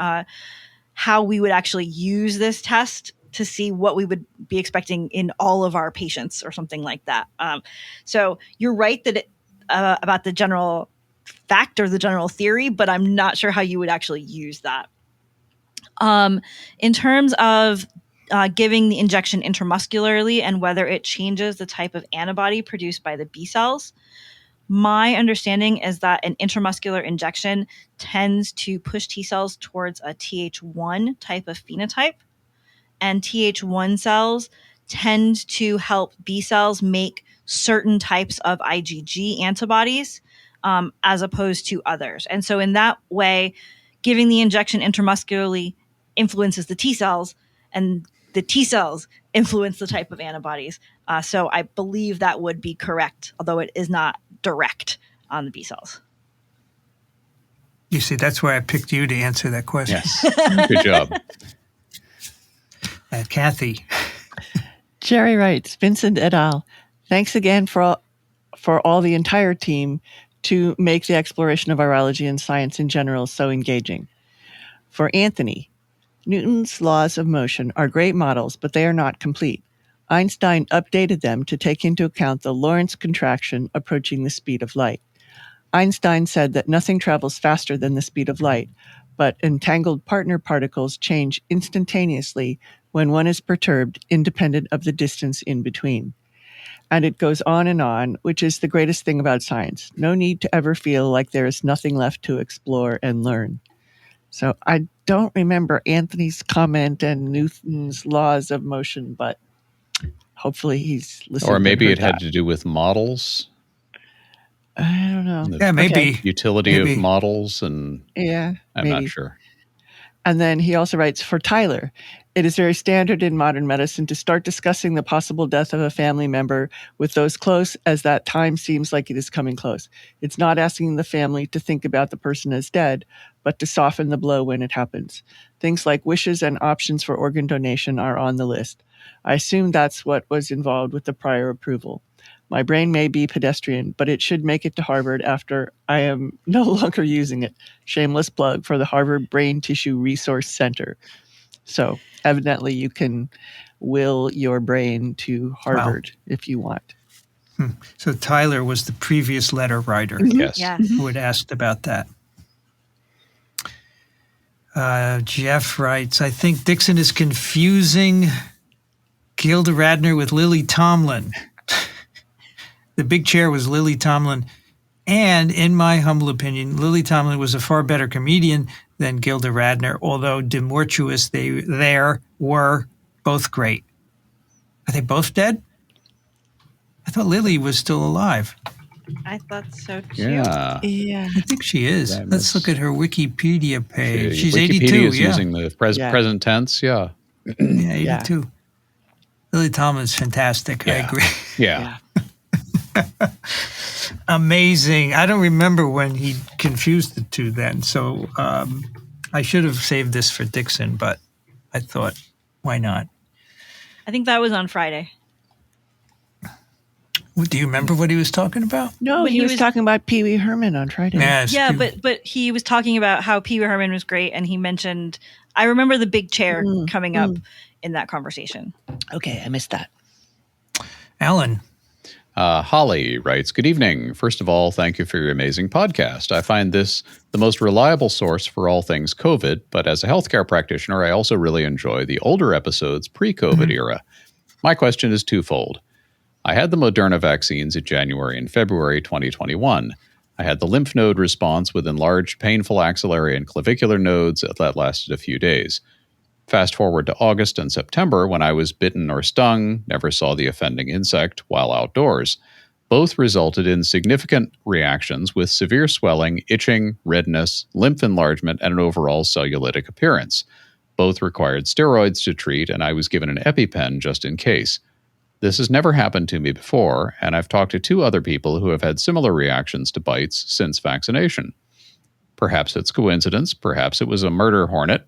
how we would actually use this test to see what we would be expecting in all of our patients or something like that. So you're right that about the general fact or the general theory, but I'm not sure how you would actually use that. In terms of giving the injection intramuscularly and whether it changes the type of antibody produced by the B cells, my understanding is that an intramuscular injection tends to push T cells towards a Th1 type of phenotype, and Th1 cells tend to help B cells make certain types of IgG antibodies as opposed to others. And so in that way, giving the injection intramuscularly influences the T cells, and the T cells influence the type of antibodies. So I believe that would be correct, although it is not direct on the B cells. You see, that's why I picked you to answer that question. Yes. Good job. Kathy. Jerry writes, Vincent et al. Thanks again for all the entire team to make the exploration of virology and science in general so engaging. For Anthony, Newton's laws of motion are great models, but they are not complete. Einstein updated them to take into account the Lorentz contraction approaching the speed of light. Einstein said that nothing travels faster than the speed of light, but entangled partner particles change instantaneously when one is perturbed, independent of the distance in between. And it goes on, which is the greatest thing about science. No need to ever feel like there is nothing left to explore and learn. So I don't remember Anthony's comment and Newton's laws of motion, but hopefully he's listening. Or maybe it had to do with models. I don't know. Yeah, maybe. Utility of models, and yeah, I'm maybe. not sure. And then he also writes, for Tyler, it is very standard in modern medicine to start discussing the possible death of a family member with those close as that time seems like it is coming close. It's not asking the family to think about the person as dead, but to soften the blow when it happens. Things like wishes and options for organ donation are on the list. I assume that's what was involved with the prior approval. My brain may be pedestrian, but it should make it to Harvard after I am no longer using it. Shameless plug for the Harvard Brain Tissue Resource Center. So evidently you can will your brain to Harvard if you want. So Tyler was the previous letter writer Yes. who had asked about that. Jeff writes, I think Dixon is confusing Gilda Radner with Lily Tomlin. The big chair was Lily Tomlin. And in my humble opinion, Lily Tomlin was a far better comedian than Gilda Radner, although demortuous they were both great. Are they both dead? I thought Lily was still alive. I thought so too. Yeah. I think she is. Let's look at her Wikipedia page. She's Wikipedia 82. is using the present tense. Yeah. Yeah, 82. Lily Tomlin's fantastic. I agree. Yeah. Amazing. I don't remember when he confused the two then. So I should have saved this for Dixon, but I thought, why not? I think that was on Friday. Do you remember what he was talking about? No, he was talking about Pee Wee Herman on Friday. Yeah, but he was talking about how Pee Wee Herman was great, and he mentioned, I remember the big chair coming up in that conversation. Okay, I missed that. Alan. Holly writes, good evening. First of all, thank you for your amazing podcast. I find this the most reliable source for all things COVID, but as a healthcare practitioner, I also really enjoy the older episodes pre-COVID era. My question is twofold. I had the Moderna vaccines in January and February 2021. I had the lymph node response with enlarged painful axillary and clavicular nodes that lasted a few days. Fast forward to August and September when I was bitten or stung, never saw the offending insect while outdoors. Both resulted in significant reactions with severe swelling, itching, redness, lymph enlargement, and an overall cellulitic appearance. Both required steroids to treat, and I was given an EpiPen just in case. This has never happened to me before, and I've talked to 2 other people who have had similar reactions to bites since vaccination. Perhaps it's coincidence, perhaps it was a murder hornet.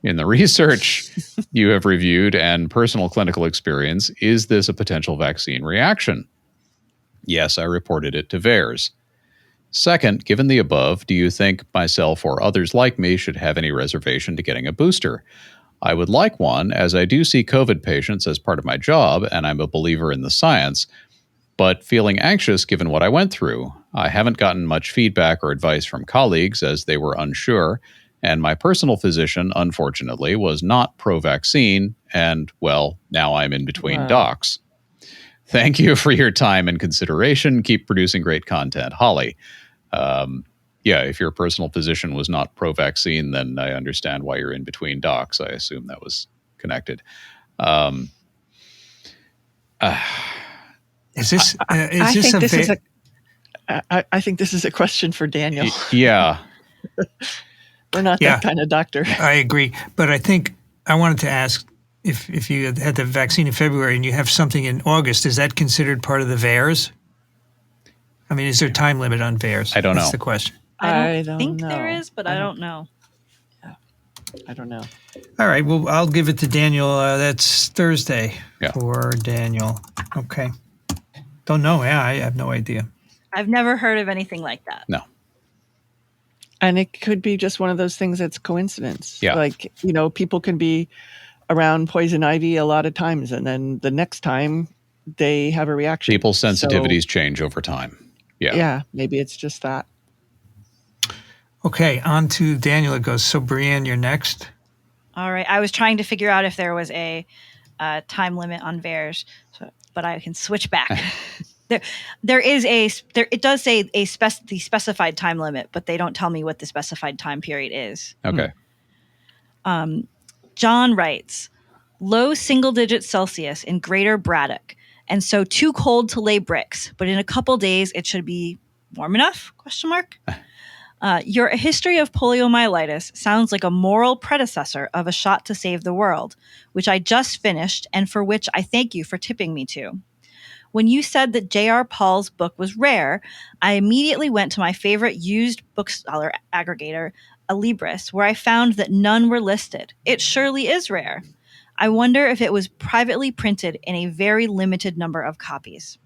In the research you have reviewed and personal clinical experience, is this a potential vaccine reaction? Yes, I reported it to VAERS. Second, given the above, do you think myself or others like me should have any reservation to getting a booster? I would like one, as I do see COVID patients as part of my job, and I'm a believer in the science, but feeling anxious given what I went through. I haven't gotten much feedback or advice from colleagues as they were unsure, and my personal physician, unfortunately, was not pro-vaccine, and, well, now I'm in between docs. Thank you for your time and consideration. Keep producing great content. Holly. If your personal physician was not pro-vaccine, then I understand why you're in between docs. I assume that was connected. I think this is a question for Daniel. Yeah. We're not that kind of doctor. I agree. But I think I wanted to ask if you had the vaccine in February and you have something in August, is that considered part of the VAERS? I mean, is there a time limit on VAERS? I don't know. That's the question. I don't think there is, but I don't know. Yeah. I don't know. All right. Well, I'll give it to Daniel. That's Thursday for Daniel. Okay. Don't know. Yeah, I have no idea. I've never heard of anything like that. No. And it could be just one of those things that's coincidence. Yeah. Like, people can be around poison ivy a lot of times, and then the next time they have a reaction. People's sensitivities change over time. Yeah. Yeah, maybe it's just that. Okay, on to Daniel it goes. So, Brianne, you're next. All right. I was trying to figure out if there was a time limit on VAERS, but I can switch back. There is it does say the specified time limit, but they don't tell me what the specified time period is. Okay. John writes, low single digit Celsius in Greater Braddock, and so too cold to lay bricks, but in a couple days it should be warm enough? ? Your history of poliomyelitis sounds like a moral predecessor of A Shot to Save the World, which I just finished and for which I thank you for tipping me to. When you said that J.R. Paul's book was rare, I immediately went to my favorite used bookseller aggregator, Alibris, where I found that none were listed. It surely is rare. I wonder if it was privately printed in a very limited number of copies.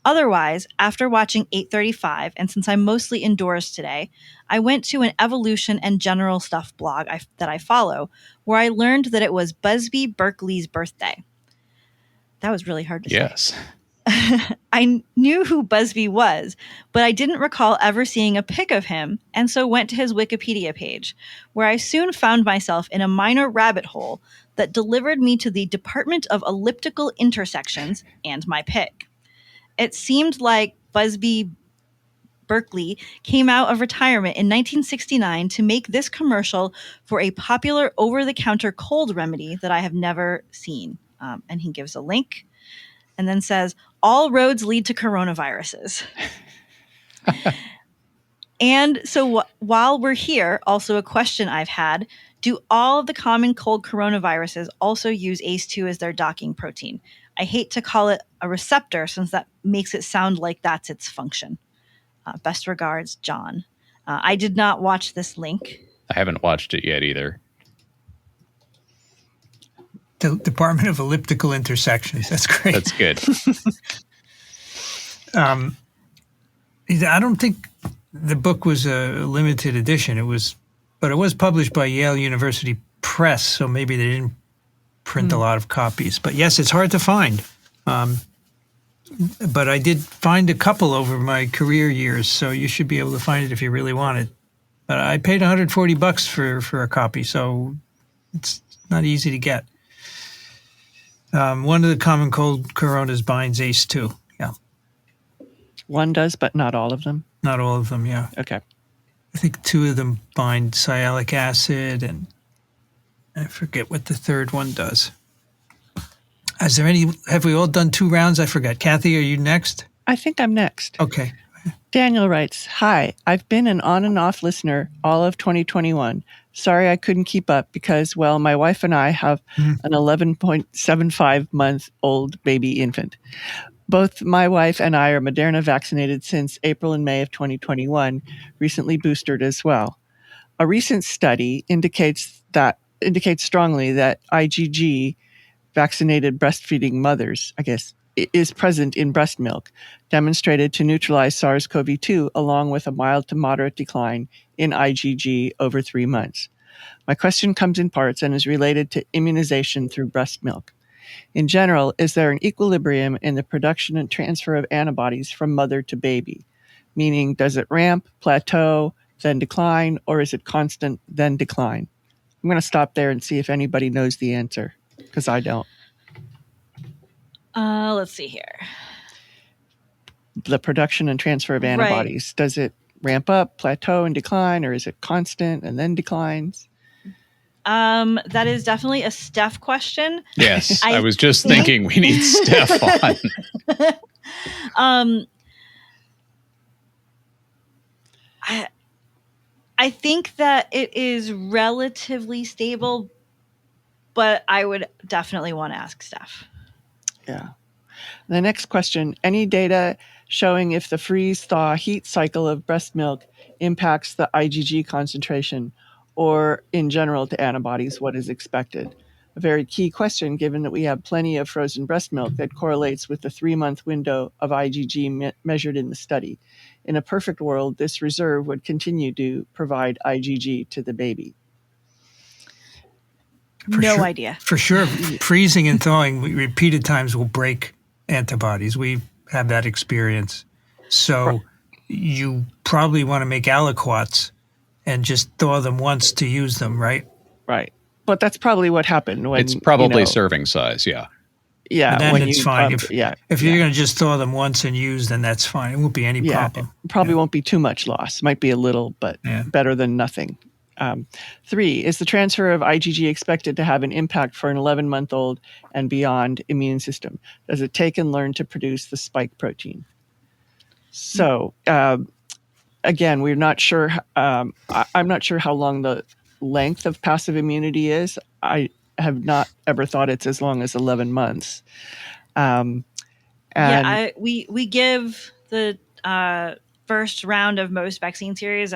Otherwise, after watching 835, and since I'm mostly indoors today, I went to an evolution and general stuff blog that I follow, where I learned that it was Busby Berkeley's birthday. That was really hard to say. Yes. I knew who Busby was, but I didn't recall ever seeing a pic of him, and so went to his Wikipedia page, where I soon found myself in a minor rabbit hole that delivered me to the Department of Elliptical Intersections and my pic. It seemed like Busby Berkeley came out of retirement in 1969 to make this commercial for a popular over-the-counter cold remedy that I have never seen. And he gives a link and then says, all roads lead to coronaviruses. And so while we're here, also a question I've had, do all of the common cold coronaviruses also use ACE2 as their docking protein? I hate to call it a receptor since that makes it sound like that's its function. Best regards, John. I did not watch this link. I haven't watched it yet either. The Department of Elliptical Intersections. That's great. That's good. I don't think the book was a limited edition. But it was published by Yale University Press, so maybe they didn't print a lot of copies. But yes, it's hard to find. But I did find a couple over my career years, so you should be able to find it if you really want it. But I paid $140 for a copy, so it's not easy to get. One of the common cold coronas binds ACE2. Yeah. One does, but not all of them? Not all of them, yeah. Okay. I think two of them bind sialic acid, and I forget what the third one does. Have we all done 2 rounds? I forgot. Kathy, are you next? I think I'm next. Okay. Daniel writes, hi, I've been an on and off listener all of 2021. Sorry I couldn't keep up because, well, my wife and I have an 11.75-month-old baby infant. Both my wife and I are Moderna vaccinated since April and May of 2021, recently boosted as well. A recent study indicates that indicates strongly that IgG, vaccinated breastfeeding mothers, I guess, is present in breast milk, demonstrated to neutralize SARS-CoV-2 along with a mild to moderate decline in IgG over 3 months. My question comes in parts and is related to immunization through breast milk. In general, is there an equilibrium in the production and transfer of antibodies from mother to baby? Meaning, does it ramp, plateau, then decline, or is it constant, then decline? I'm going to stop there and see if anybody knows the answer, because I don't. Let's see here. The production and transfer of antibodies. Right. Does it ramp up, plateau, and decline, or is it constant and then declines? That is definitely a Steph question. Yes, I was just thinking we need Steph on. I think that it is relatively stable, but I would definitely want to ask Steph. Yeah. The next question, any data showing if the freeze-thaw heat cycle of breast milk impacts the IgG concentration or in general to antibodies, what is expected? A very key question given that we have plenty of frozen breast milk that correlates with the 3-month window of IgG measured in the study. In a perfect world, this reserve would continue to provide IgG to the baby. No idea. For sure, freezing and thawing repeated times will break antibodies. We have that experience. So you probably want to make aliquots and just thaw them once to use them, right? Right. But that's probably what happened. When, it's probably serving size, yeah. Yeah. Then it's fine. If you're going to just thaw them once and use, then that's fine. It won't be any problem. It probably won't be too much loss. Might be a little, but better than nothing. 3, is the transfer of IgG expected to have an impact for an 11-month-old and beyond immune system? Does it take and learn to produce the spike protein? So, again, we're not sure. I'm not sure how long the length of passive immunity is. I have not ever thought it's as long as 11 months. We give the first round of most vaccine series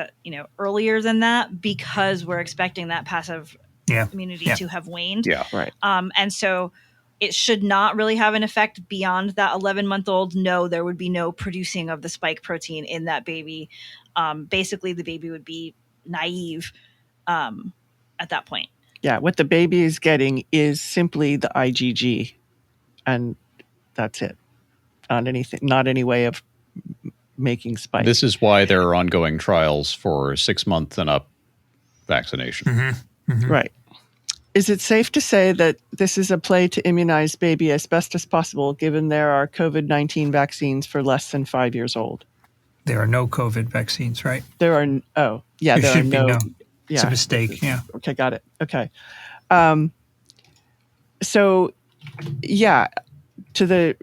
earlier than that because we're expecting that passive immunity to have waned. Yeah, right. And so it should not really have an effect beyond that 11-month-old. No, there would be no producing of the spike protein in that baby. Basically, the baby would be naive at that point. Yeah, what the baby is getting is simply the IgG, and that's it. Not any way of making spike. This is why there are ongoing trials for 6-month and up vaccination. Mm-hmm. Mm-hmm. Right. Is it safe to say that this is a play to immunize baby as best as possible, given there are COVID-19 vaccines for less than 5 years old? There are no COVID vaccines, right? There are no. Yeah, It's a mistake. Yeah. Okay, got it. Okay. So, to the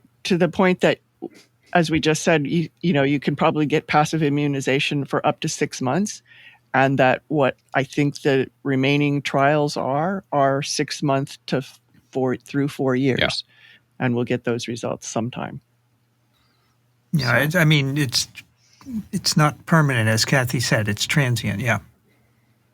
point that, as we just said, you can probably get passive immunization for up to 6 months, and that what I think the remaining trials are 6 months through 4 years, and we'll get those results sometime. Yeah, so. It's not permanent, as Kathy said. It's transient. Yeah.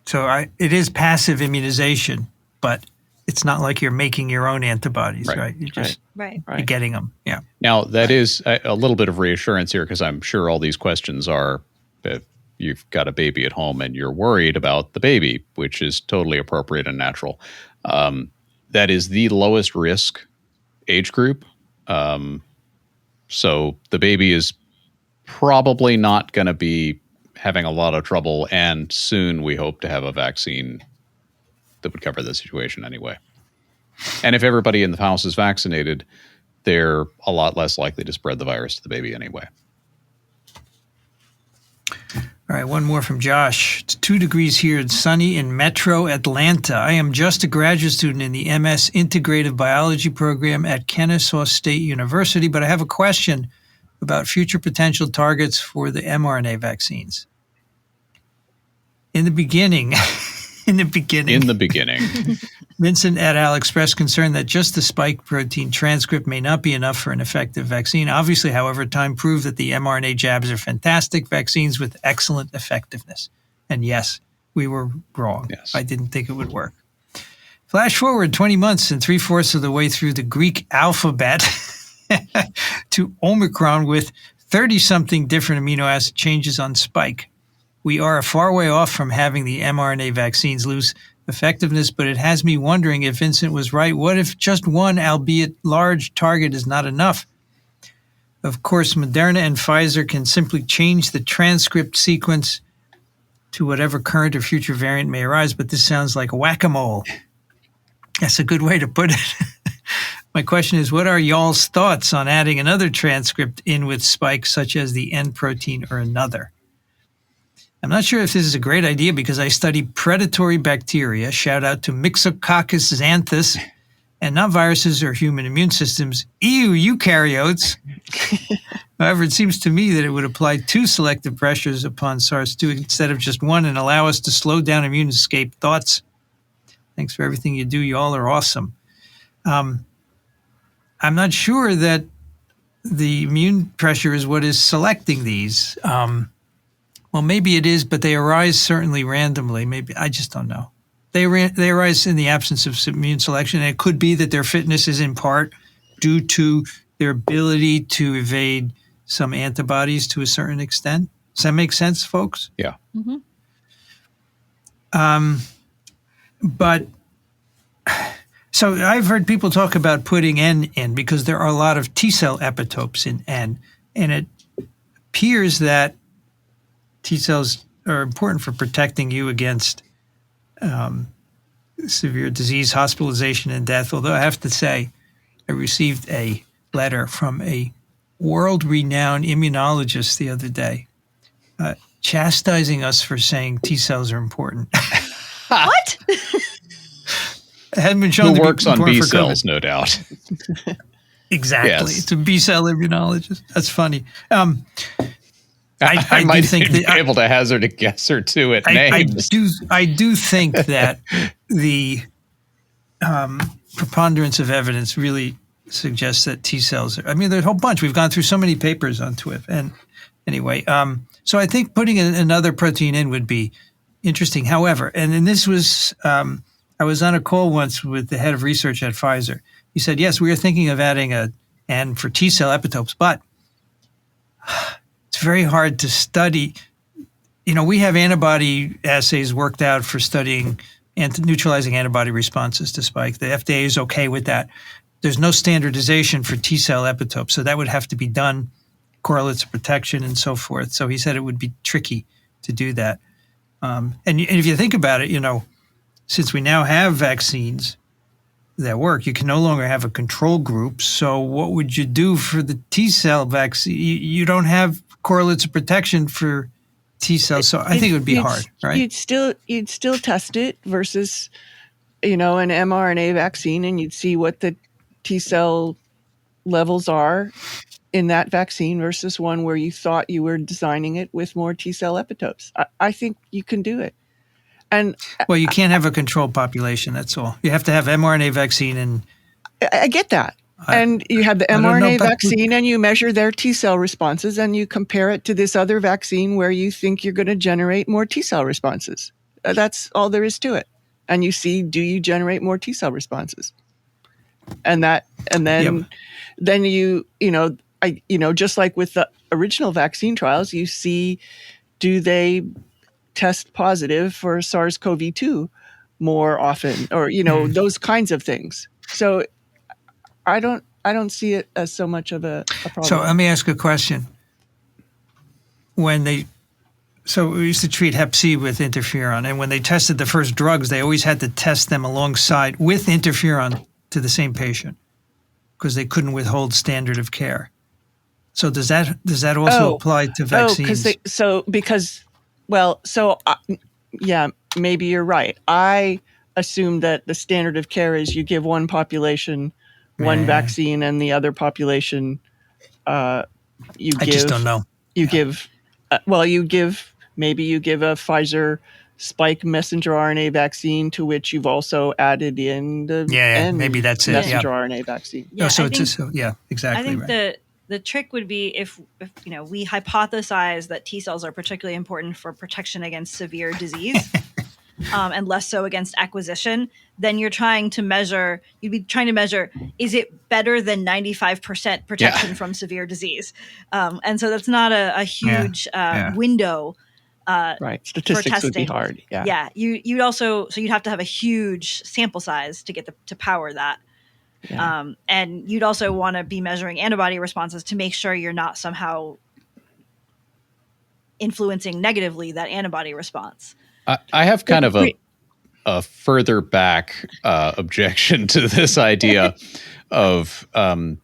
So it is passive immunization, but it's not like you're making your own antibodies, right? You're just you're getting them. Yeah. Now, that is a little bit of reassurance here, because I'm sure all these questions are if you've got a baby at home and you're worried about the baby, which is totally appropriate and natural. That is the lowest risk age group. So the baby is probably not going to be having a lot of trouble, and soon we hope to have a vaccine that would cover the situation anyway. And if everybody in the house is vaccinated, they're a lot less likely to spread the virus to the baby anyway. All right, one more from Josh. It's 2 degrees here. It's sunny in Metro Atlanta. I am just a graduate student in the MS Integrative Biology program at Kennesaw State University, but I have a question about future potential targets for the mRNA vaccines. In the beginning, Vincent et al. Expressed concern that just the spike protein transcript may not be enough for an effective vaccine. Obviously, however, time proved that the mRNA jabs are fantastic vaccines with excellent effectiveness. And yes, we were wrong. Yes. I didn't think it would work. Flash forward 20 months and 3/4 of the way through the Greek alphabet to Omicron with 30-something different amino acid changes on spike. We are a far way off from having the mRNA vaccines lose effectiveness, but it has me wondering if Vincent was right. What if just one, albeit large, target is not enough? Of course, Moderna and Pfizer can simply change the transcript sequence to whatever current or future variant may arise, but this sounds like whack-a-mole. That's a good way to put it. My question is, what are y'all's thoughts on adding another transcript in with spike, such as the N protein or another? I'm not sure if this is a great idea because I study predatory bacteria, shout out to Myxococcus xanthus, and not viruses or human immune systems. Ew, eukaryotes. However, it seems to me that it would apply 2 selective pressures upon SARS-2 instead of just 1 and allow us to slow down immune escape. Thoughts? Thanks for everything you do. You all are awesome. I'm not sure that the immune pressure is what is selecting these. Well, maybe it is, but they arise certainly randomly. Maybe I just don't know. They arise in the absence of immune selection, and it could be that their fitness is in part due to their ability to evade some antibodies to a certain extent. Does that make sense, folks? Yeah. Mm-hmm. But so I've heard people talk about putting N in because there are a lot of T cell epitopes in N, and it appears that T cells are important for protecting you against severe disease, hospitalization, and death. Although I have to say, I received a letter from a world-renowned immunologist the other day chastising us for saying T cells are important. What? It hadn't been shown Who to works be on important B for cells, COVID. no doubt. Exactly. Yes. It's a B cell immunologist. That's funny. I might do think be that able to hazard a guess or two at names. I do think that the preponderance of evidence really suggests that T cells are, I mean, there's a whole bunch. We've gone through so many papers on TWiV. And anyway, so I think putting another protein in would be interesting. However, and this was, I was on a call once with the head of research at Pfizer. He said, yes, we are thinking of adding a N for T cell epitopes, but it's very hard to study. You know, we have antibody assays worked out for studying neutralizing antibody responses to spike. The FDA is okay with that. There's no standardization for T cell epitopes, so that would have to be done, correlates of protection and so forth. So he said it would be tricky to do that. And if you think about it, you know, since we now have vaccines that work, you can no longer have a control group. So what would you do for the T cell vaccine? You don't have correlates of protection for T cells. So I think it would be hard, right? You'd still test it versus, you know, an mRNA vaccine, and you'd see what the T cell levels are in that vaccine versus one where you thought you were designing it with more T cell epitopes. I think you can do it. And well, you can't have a controlled population. That's all. You have to have mRNA vaccine, and I get that. And you have the mRNA vaccine, and you measure their T cell responses, and you compare it to this other vaccine where you think you're going to generate more T cell responses. That's all there is to it. And you see, do you generate more T cell responses? And then you know, just like with the original vaccine trials, you see, do they test positive for SARS-CoV-2 more often, or, you know, those kinds of things. So I don't see it as so much of a problem. So let me ask a question. So we used to treat Hep C with interferon, and when they tested the first drugs, they always had to test them alongside with interferon to the same patient because they couldn't withhold standard of care. So does that also apply to vaccines? Yeah, maybe you're right. I assume that the standard of care is you give one population one vaccine and the other population I just don't know. You give a Pfizer spike messenger RNA vaccine to which you've also added in the maybe that's it. Messenger RNA vaccine. Yeah, exactly. I think the trick would be if you know, we hypothesize that T cells are particularly important for protection against severe disease. and less so against acquisition, then you'd be trying to measure, is it better than 95% protection from severe disease? And so that's not a huge window. Right. Statistics would be hard. Yeah. Yeah. You'd have to have a huge sample size to get to power that. Yeah. And you'd also want to be measuring antibody responses to make sure you're not somehow influencing negatively that antibody response. I have kind of a further back objection to this idea of kind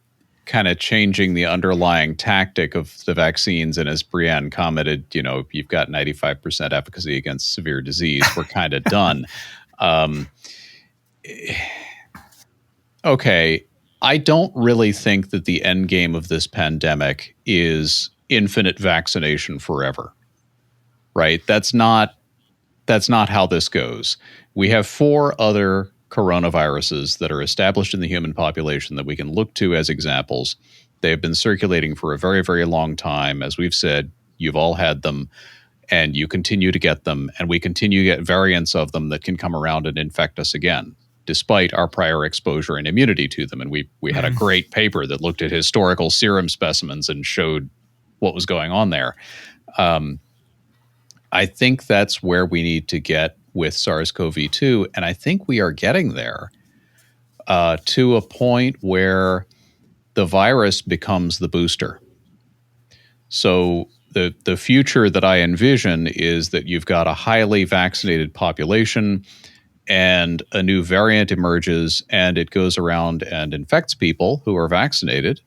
of changing the underlying tactic of the vaccines. And as Brienne commented, you've got 95% efficacy against severe disease. We're kind of done. Okay. I don't really think that the end game of this pandemic is infinite vaccination forever, right? That's not how this goes. We have 4 other coronaviruses that are established in the human population that we can look to as examples. They have been circulating for a very, very long time. As we've said, you've all had them, and you continue to get them, and we continue to get variants of them that can come around and infect us again, despite our prior exposure and immunity to them. And we had a great paper that looked at historical serum specimens and showed what was going on there. I think that's where we need to get with SARS-CoV-2, and I think we are getting there to a point where the virus becomes the booster. So the future that I envision is that you've got a highly vaccinated population, and a new variant emerges, and it goes around and infects people who are vaccinated,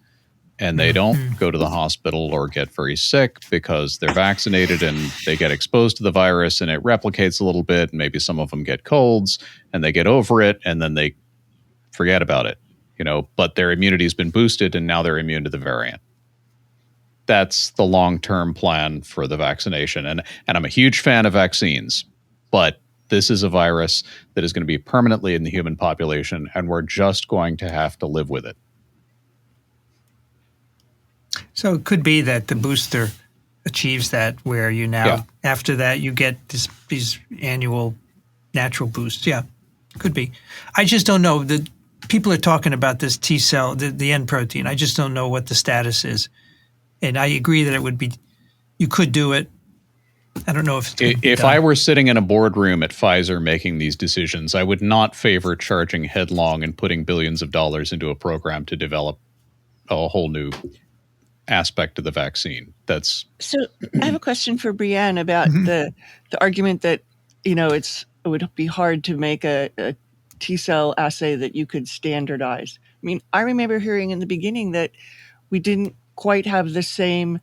and they don't go to the hospital or get very sick because they're vaccinated, and they get exposed to the virus and it replicates a little bit. And maybe some of them get colds and they get over it and then they forget about it, but their immunity has been boosted and now they're immune to the variant. That's the long-term plan for the vaccination. And I'm a huge fan of vaccines, but this is a virus that is going to be permanently in the human population, and we're just going to have to live with it. So it could be that the booster achieves that, where you now, after that, you get these annual natural boosts. Yeah, could be. I just don't know. The people are talking about this T cell, the N protein. I just don't know what the status is. And I agree that you could do it. I don't know if I were sitting in a boardroom at Pfizer making these decisions, I would not favor charging headlong and putting billions of dollars into a program to develop a whole new aspect of the vaccine. So I have a question for Brienne about the argument that it would be hard to make a T cell assay that you could standardize. I mean, I remember hearing in the beginning that we didn't quite have the same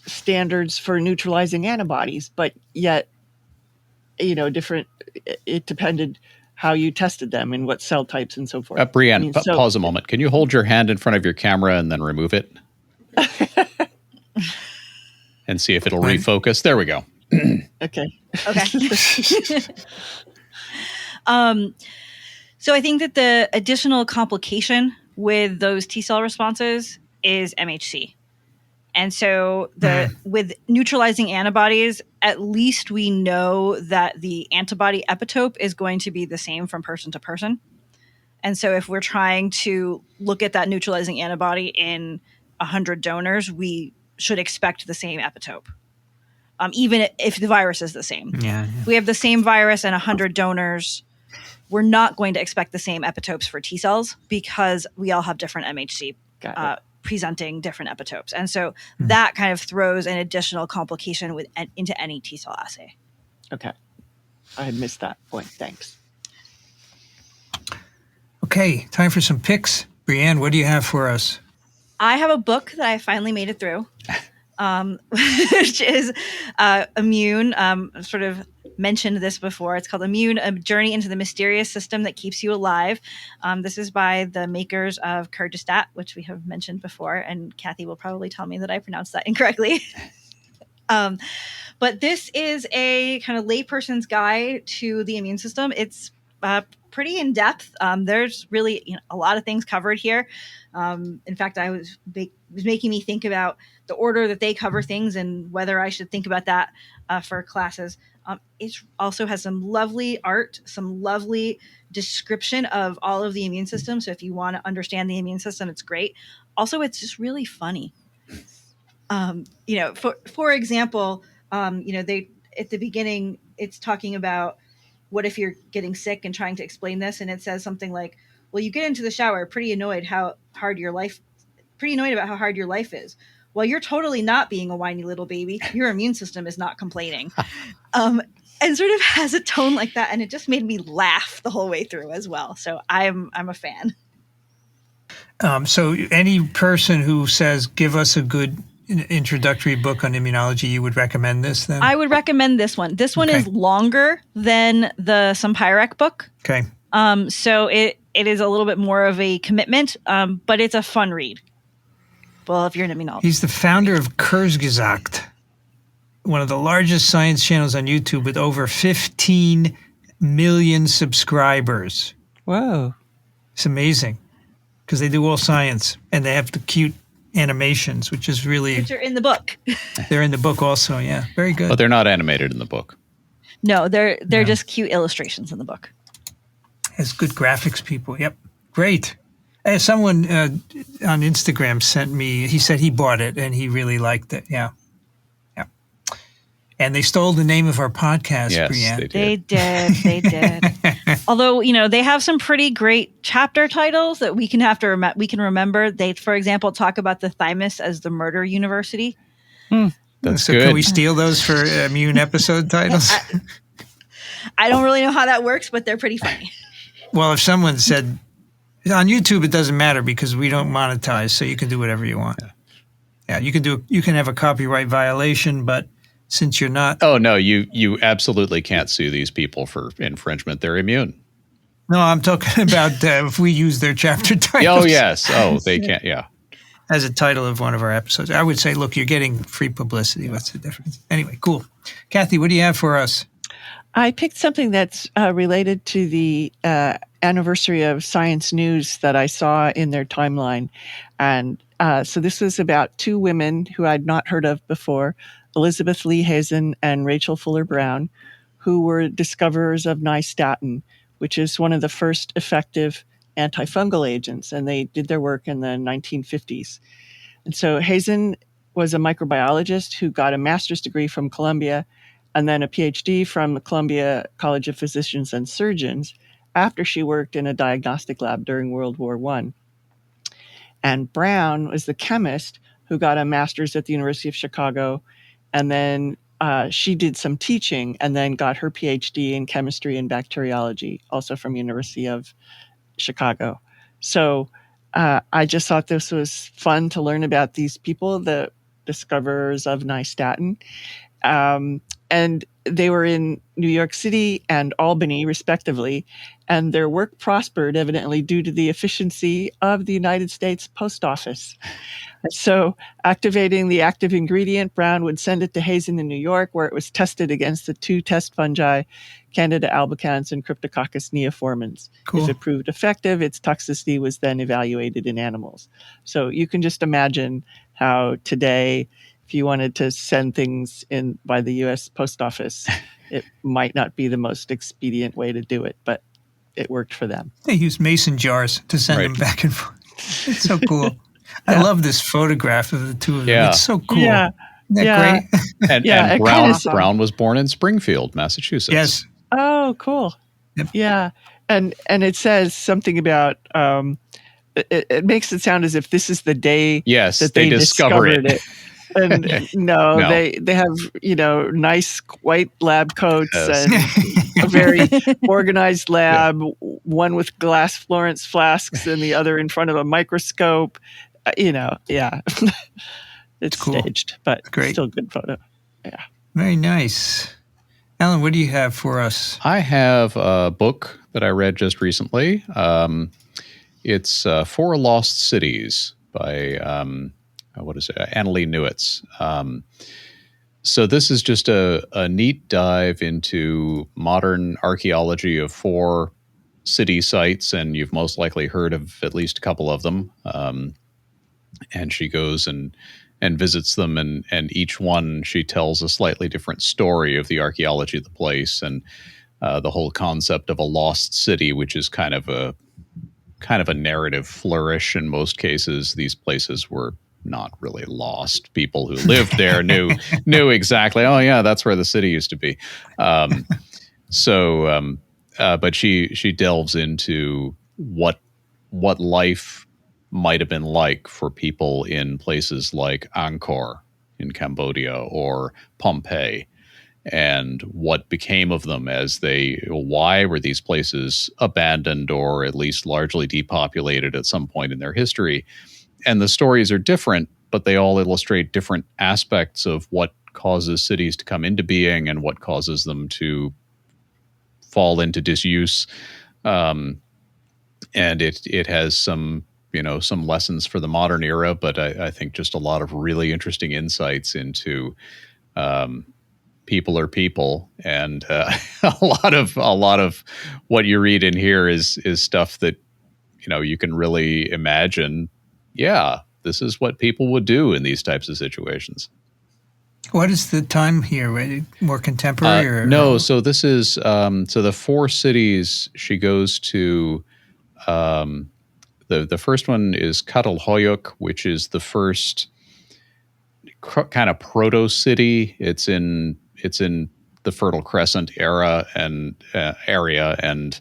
standards for neutralizing antibodies, but yet different. It depended how you tested them and what cell types and so forth. Brienne, pause a moment. Can you hold your hand in front of your camera and then remove it? And see if it'll refocus. There we go. Okay. So I think that the additional complication with those T cell responses is MHC. And so with neutralizing antibodies, at least we know that the antibody epitope is going to be the same from person to person. And so if we're trying to look at that neutralizing antibody in 100 donors, we should expect the same epitope, even if the virus is the same. Yeah. If we have the same virus and 100 donors, we're not going to expect the same epitopes for T cells because we all have different MHC presenting different epitopes. And so that kind of throws an additional complication into any T cell assay. Okay. I had missed that point. Thanks. Okay, time for some picks. Brienne, what do you have for us? I have a book that I finally made it through, which is Immune. Sort of mentioned this before. It's called Immune, A Journey into the Mysterious System That Keeps You Alive. This is by the makers of Kyrgyzstan, which we have mentioned before, and Kathy will probably tell me that I pronounced that incorrectly. But this is a kind of layperson's guide to the immune system. It's pretty in depth. There's really a lot of things covered here. In fact, I was making me think about the order that they cover things and whether I should think about that for classes. It also has some lovely art, some lovely description of all of the immune system. So if you want to understand the immune system, it's great. Also, it's just really funny. For example, they at the beginning, it's talking about what if you're getting sick and trying to explain this, and it says something like, "Well, you get into the shower pretty annoyed about how hard your life is. Well, you're totally not being a whiny little baby. Your immune system is not complaining." And sort of has a tone like that, and it just made me laugh the whole way through as well. So I'm a fan. So any person who says, give us a good introductory book on immunology, you would recommend this then? I would recommend this one. This one is longer than the Sumpirec book. Okay. So it is a little bit more of a commitment, but it's a fun read. Well, if you're an immunologist. He's the founder of Kurzgesagt, one of the largest science channels on YouTube with over 15 million subscribers. Whoa. It's amazing because they do all science and they have the cute animations, which is really... Which are in the book. They're in the book also, yeah. Very good. But they're not animated in the book. No, they're just cute illustrations in the book. Has good graphics, people. Yep. Great. Someone on Instagram sent me, he said he bought it and he really liked it. Yeah. Yeah. And they stole the name of our podcast, yes, Brianne. They did. Although, they have some pretty great chapter titles that we can remember. They, for example, talk about the thymus as the murder university. That's so good. Can we steal those for immune episode titles? I don't really know how that works, but they're pretty funny. Well, if someone said, on YouTube, it doesn't matter because we don't monetize, so you can do whatever you want. Yeah, you can have a copyright violation, but since you're not... Oh, no, you absolutely can't sue these people for infringement. They're immune. No, I'm talking about if we use their chapter titles. Oh, yes. Oh, they can't, yeah. As a title of one of our episodes. I would say, look, you're getting free publicity. What's the difference? Anyway, cool. Kathy, what do you have for us? I picked something that's related to the anniversary of Science News that I saw in their timeline. And so this was about two women who I'd not heard of before, Elizabeth Lee Hazen and Rachel Fuller Brown, who were discoverers of Nystatin, which is one of the first effective antifungal agents. And they did their work in the 1950s. And so Hazen was a microbiologist who got a master's degree from Columbia and then a PhD from the Columbia College of Physicians and Surgeons after she worked in a diagnostic lab during World War I. And Brown was the chemist who got a master's at the University of Chicago, and then she did some teaching and then got her PhD in chemistry and bacteriology, also from University of Chicago. So I just thought this was fun to learn about these people, the discoverers of Nystatin. And they were in New York City and Albany, respectively, and their work prospered, evidently, due to the efficiency of the United States Post Office. So, activating the active ingredient, Brown would send it to Hazen in New York, where it was tested against the two test fungi, Candida albicans and Cryptococcus neoformans. Cool. If it proved effective, its toxicity was then evaluated in animals. So, you can just imagine how today, if you wanted to send things in by the U.S. Post Office, it might not be the most expedient way to do it, but it worked for them. They use mason jars to send them back and forth. It's so cool. I love this photograph of the two of them. Yeah. It's so cool. Yeah. Isn't that great? And Brown was born in Springfield, Massachusetts. Yes. Oh, cool. Yep. Yeah. And it says something about it makes it sound as if this is the day that they discovered it. And no, they have, nice white lab coats and a very organized lab, one with glass Florence flasks and the other in front of a microscope. It's cool. Staged, but great. Still a good photo. Yeah. Very nice. Alan, what do you have for us? I have a book that I read just recently. It's Four Lost Cities by... Annalee Newitz. So this is just a neat dive into modern archaeology of four city sites, and you've most likely heard of at least a couple of them. And she goes and and visits them, and each one she tells a slightly different story of the archaeology of the place, and the whole concept of a lost city, which is kind of a narrative flourish in most cases. These places were not really lost. People who lived there knew exactly, oh yeah, that's where the city used to be. But she delves into what life might have been like for people in places like Angkor in Cambodia or Pompeii, and what became of them why were these places abandoned or at least largely depopulated at some point in their history. And the stories are different, but they all illustrate different aspects of what causes cities to come into being and what causes them to fall into disuse. And it has some lessons for the modern era, but I think just a lot of really interesting insights into people are people, and a lot of what you read in here is stuff that you can really imagine. Yeah, this is what people would do in these types of situations. What is the time here? More contemporary? Or no, so this is so the 4 cities she goes to. The first one is Catalhoyuk, which is the first kind of proto city. It's in the Fertile Crescent era and area, and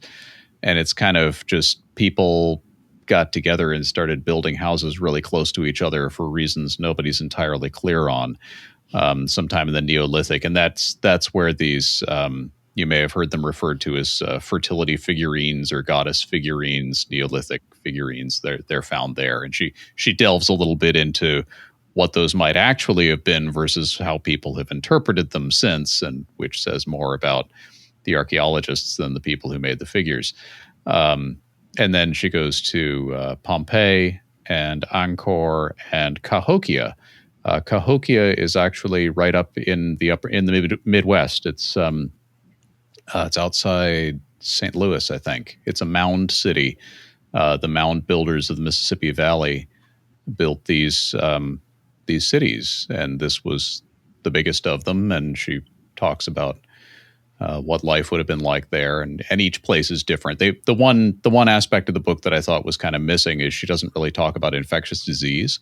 it's kind of just people got together and started building houses really close to each other for reasons nobody's entirely clear on. Sometime in the Neolithic, and that's where these you may have heard them referred to as fertility figurines or goddess figurines, Neolithic figurines. They're found there, and she delves a little bit into what those might actually have been versus how people have interpreted them since, and which says more about the archaeologists than the people who made the figures. And then she goes to Pompeii and Angkor and Cahokia. Cahokia is actually right up in the Midwest. It's outside St. Louis, I think. It's a mound city. The mound builders of the Mississippi Valley built these cities, and this was the biggest of them. And she talks about what life would have been like there, and each place is different. The one aspect of the book that I thought was kind of missing is she doesn't really talk about infectious disease,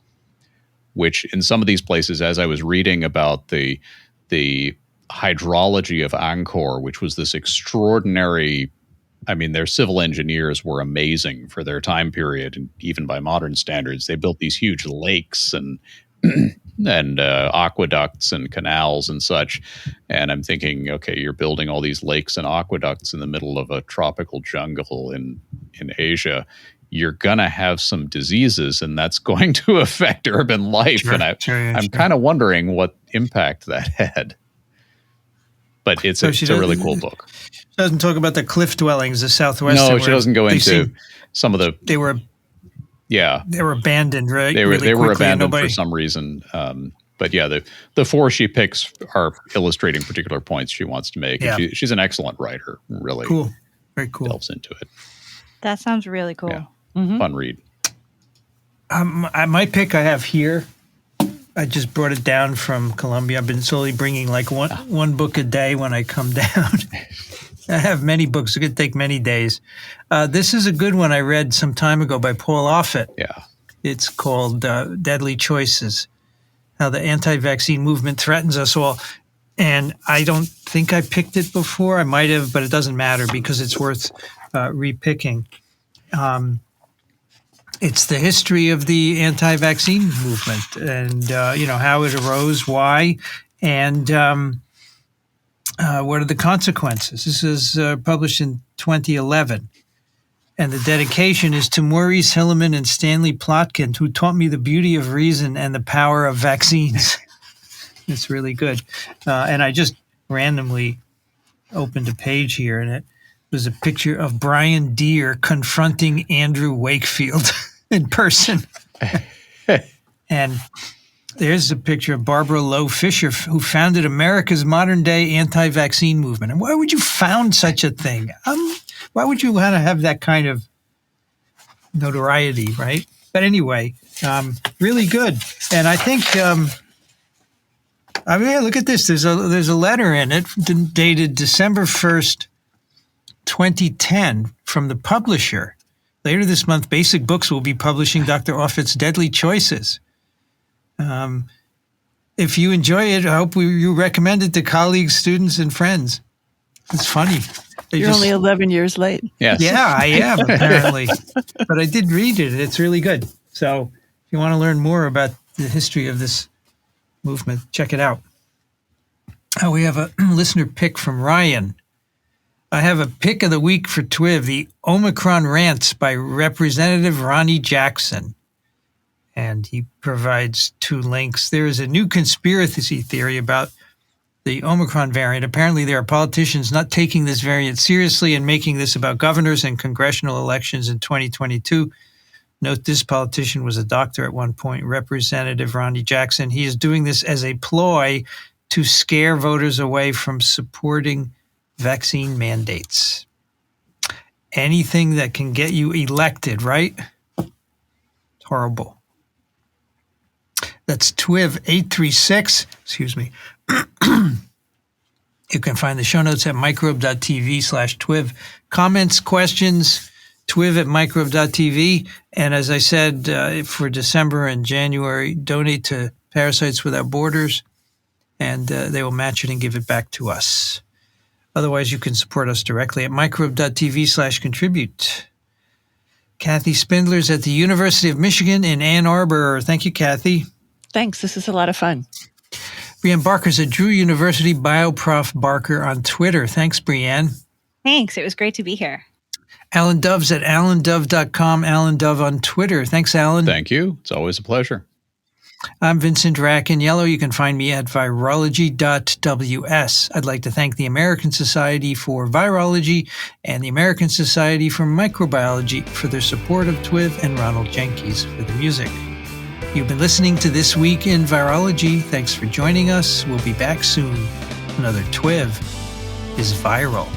which in some of these places, as I was reading about the hydrology of Angkor, which was this extraordinary, I mean, their civil engineers were amazing for their time period, and even by modern standards, they built these huge lakes and aqueducts and canals and such. And I'm thinking, okay, you're building all these lakes and aqueducts in the middle of a tropical jungle in Asia. You're going to have some diseases, and that's going to affect urban life. Sure, and I'm kind of wondering what impact that had. But it's a really cool book. She doesn't talk about the cliff dwellings, the Southwest. No, she doesn't go into some of the... They were abandoned, right? They were abandoned for some reason. But yeah, the 4 she picks are illustrating particular points she wants to make. Yeah. She's an excellent writer. Really cool. Very cool. Delves into it. That sounds really cool. Yeah. Mm-hmm. Fun read. My pick I have here. I just brought it down from Columbia. I've been slowly bringing like one book a day when I come down. I have many books. It could take many days. This is a good one I read some time ago by Paul Offit. Yeah. It's called Deadly Choices, How the Anti-Vaccine Movement Threatens Us All. And I don't think I picked it before. I might have, but it doesn't matter because it's worth repicking. It's the history of the anti-vaccine movement and, how it arose, why, and what are the consequences. This is published in 2011. And the dedication is to Maurice Hilleman and Stanley Plotkin, who taught me the beauty of reason and the power of vaccines. It's really good. And I just randomly opened a page here, and it was a picture of Brian Deere confronting Andrew Wakefield in person. And there's a picture of Barbara Lowe Fisher, who founded America's modern-day anti-vaccine movement. And why would you found such a thing? Why would you want to have that kind of notoriety, right? But anyway, really good. And I think, look at this. There's a letter in it dated December 1st, 2010 from the publisher. Later this month, Basic Books will be publishing Dr. Offit's Deadly Choices. If you enjoy it, I hope you recommend it to colleagues, students, and friends. It's funny. You're only 11 years late. Yes. Yeah, I am, apparently. But I did read it. It's really good. So if you want to learn more about the history of this movement, check it out. We have a listener pick from Ryan. I have a pick of the week for TWiV, the Omicron Rants by Representative Ronnie Jackson. And he provides 2 links. There is a new conspiracy theory about the Omicron variant. Apparently, there are politicians not taking this variant seriously and making this about governors and congressional elections in 2022. Note this politician was a doctor at one point, Representative Ronnie Jackson. He is doing this as a ploy to scare voters away from supporting vaccine mandates. Anything that can get you elected, right? It's horrible. That's TWiV 836. Excuse me. You can find the show notes at microbe.tv/TWiV. Comments, questions, TWiV@microbe.tv. And as I said, for December and January, donate to Parasites Without Borders, and they will match it and give it back to us. Otherwise, you can support us directly at microbe.tv/contribute. Kathy Spindler's at the University of Michigan in Ann Arbor. Thank you, Kathy. Thanks. This is a lot of fun. Brianne Barker's at Drew University, BioProf Barker on Twitter. Thanks, Brianne. Thanks. It was great to be here. Alan Dove's at alandove.com, Alan Dove on Twitter. Thanks, Alan. Thank you. It's always a pleasure. I'm Vincent Racaniello. You can find me at virology.ws. I'd like to thank the American Society for Virology and the American Society for Microbiology for their support of TWiV, and Ronald Jenkins for the music. You've been listening to This Week in Virology. Thanks for joining us. We'll be back soon. Another TWiV is viral.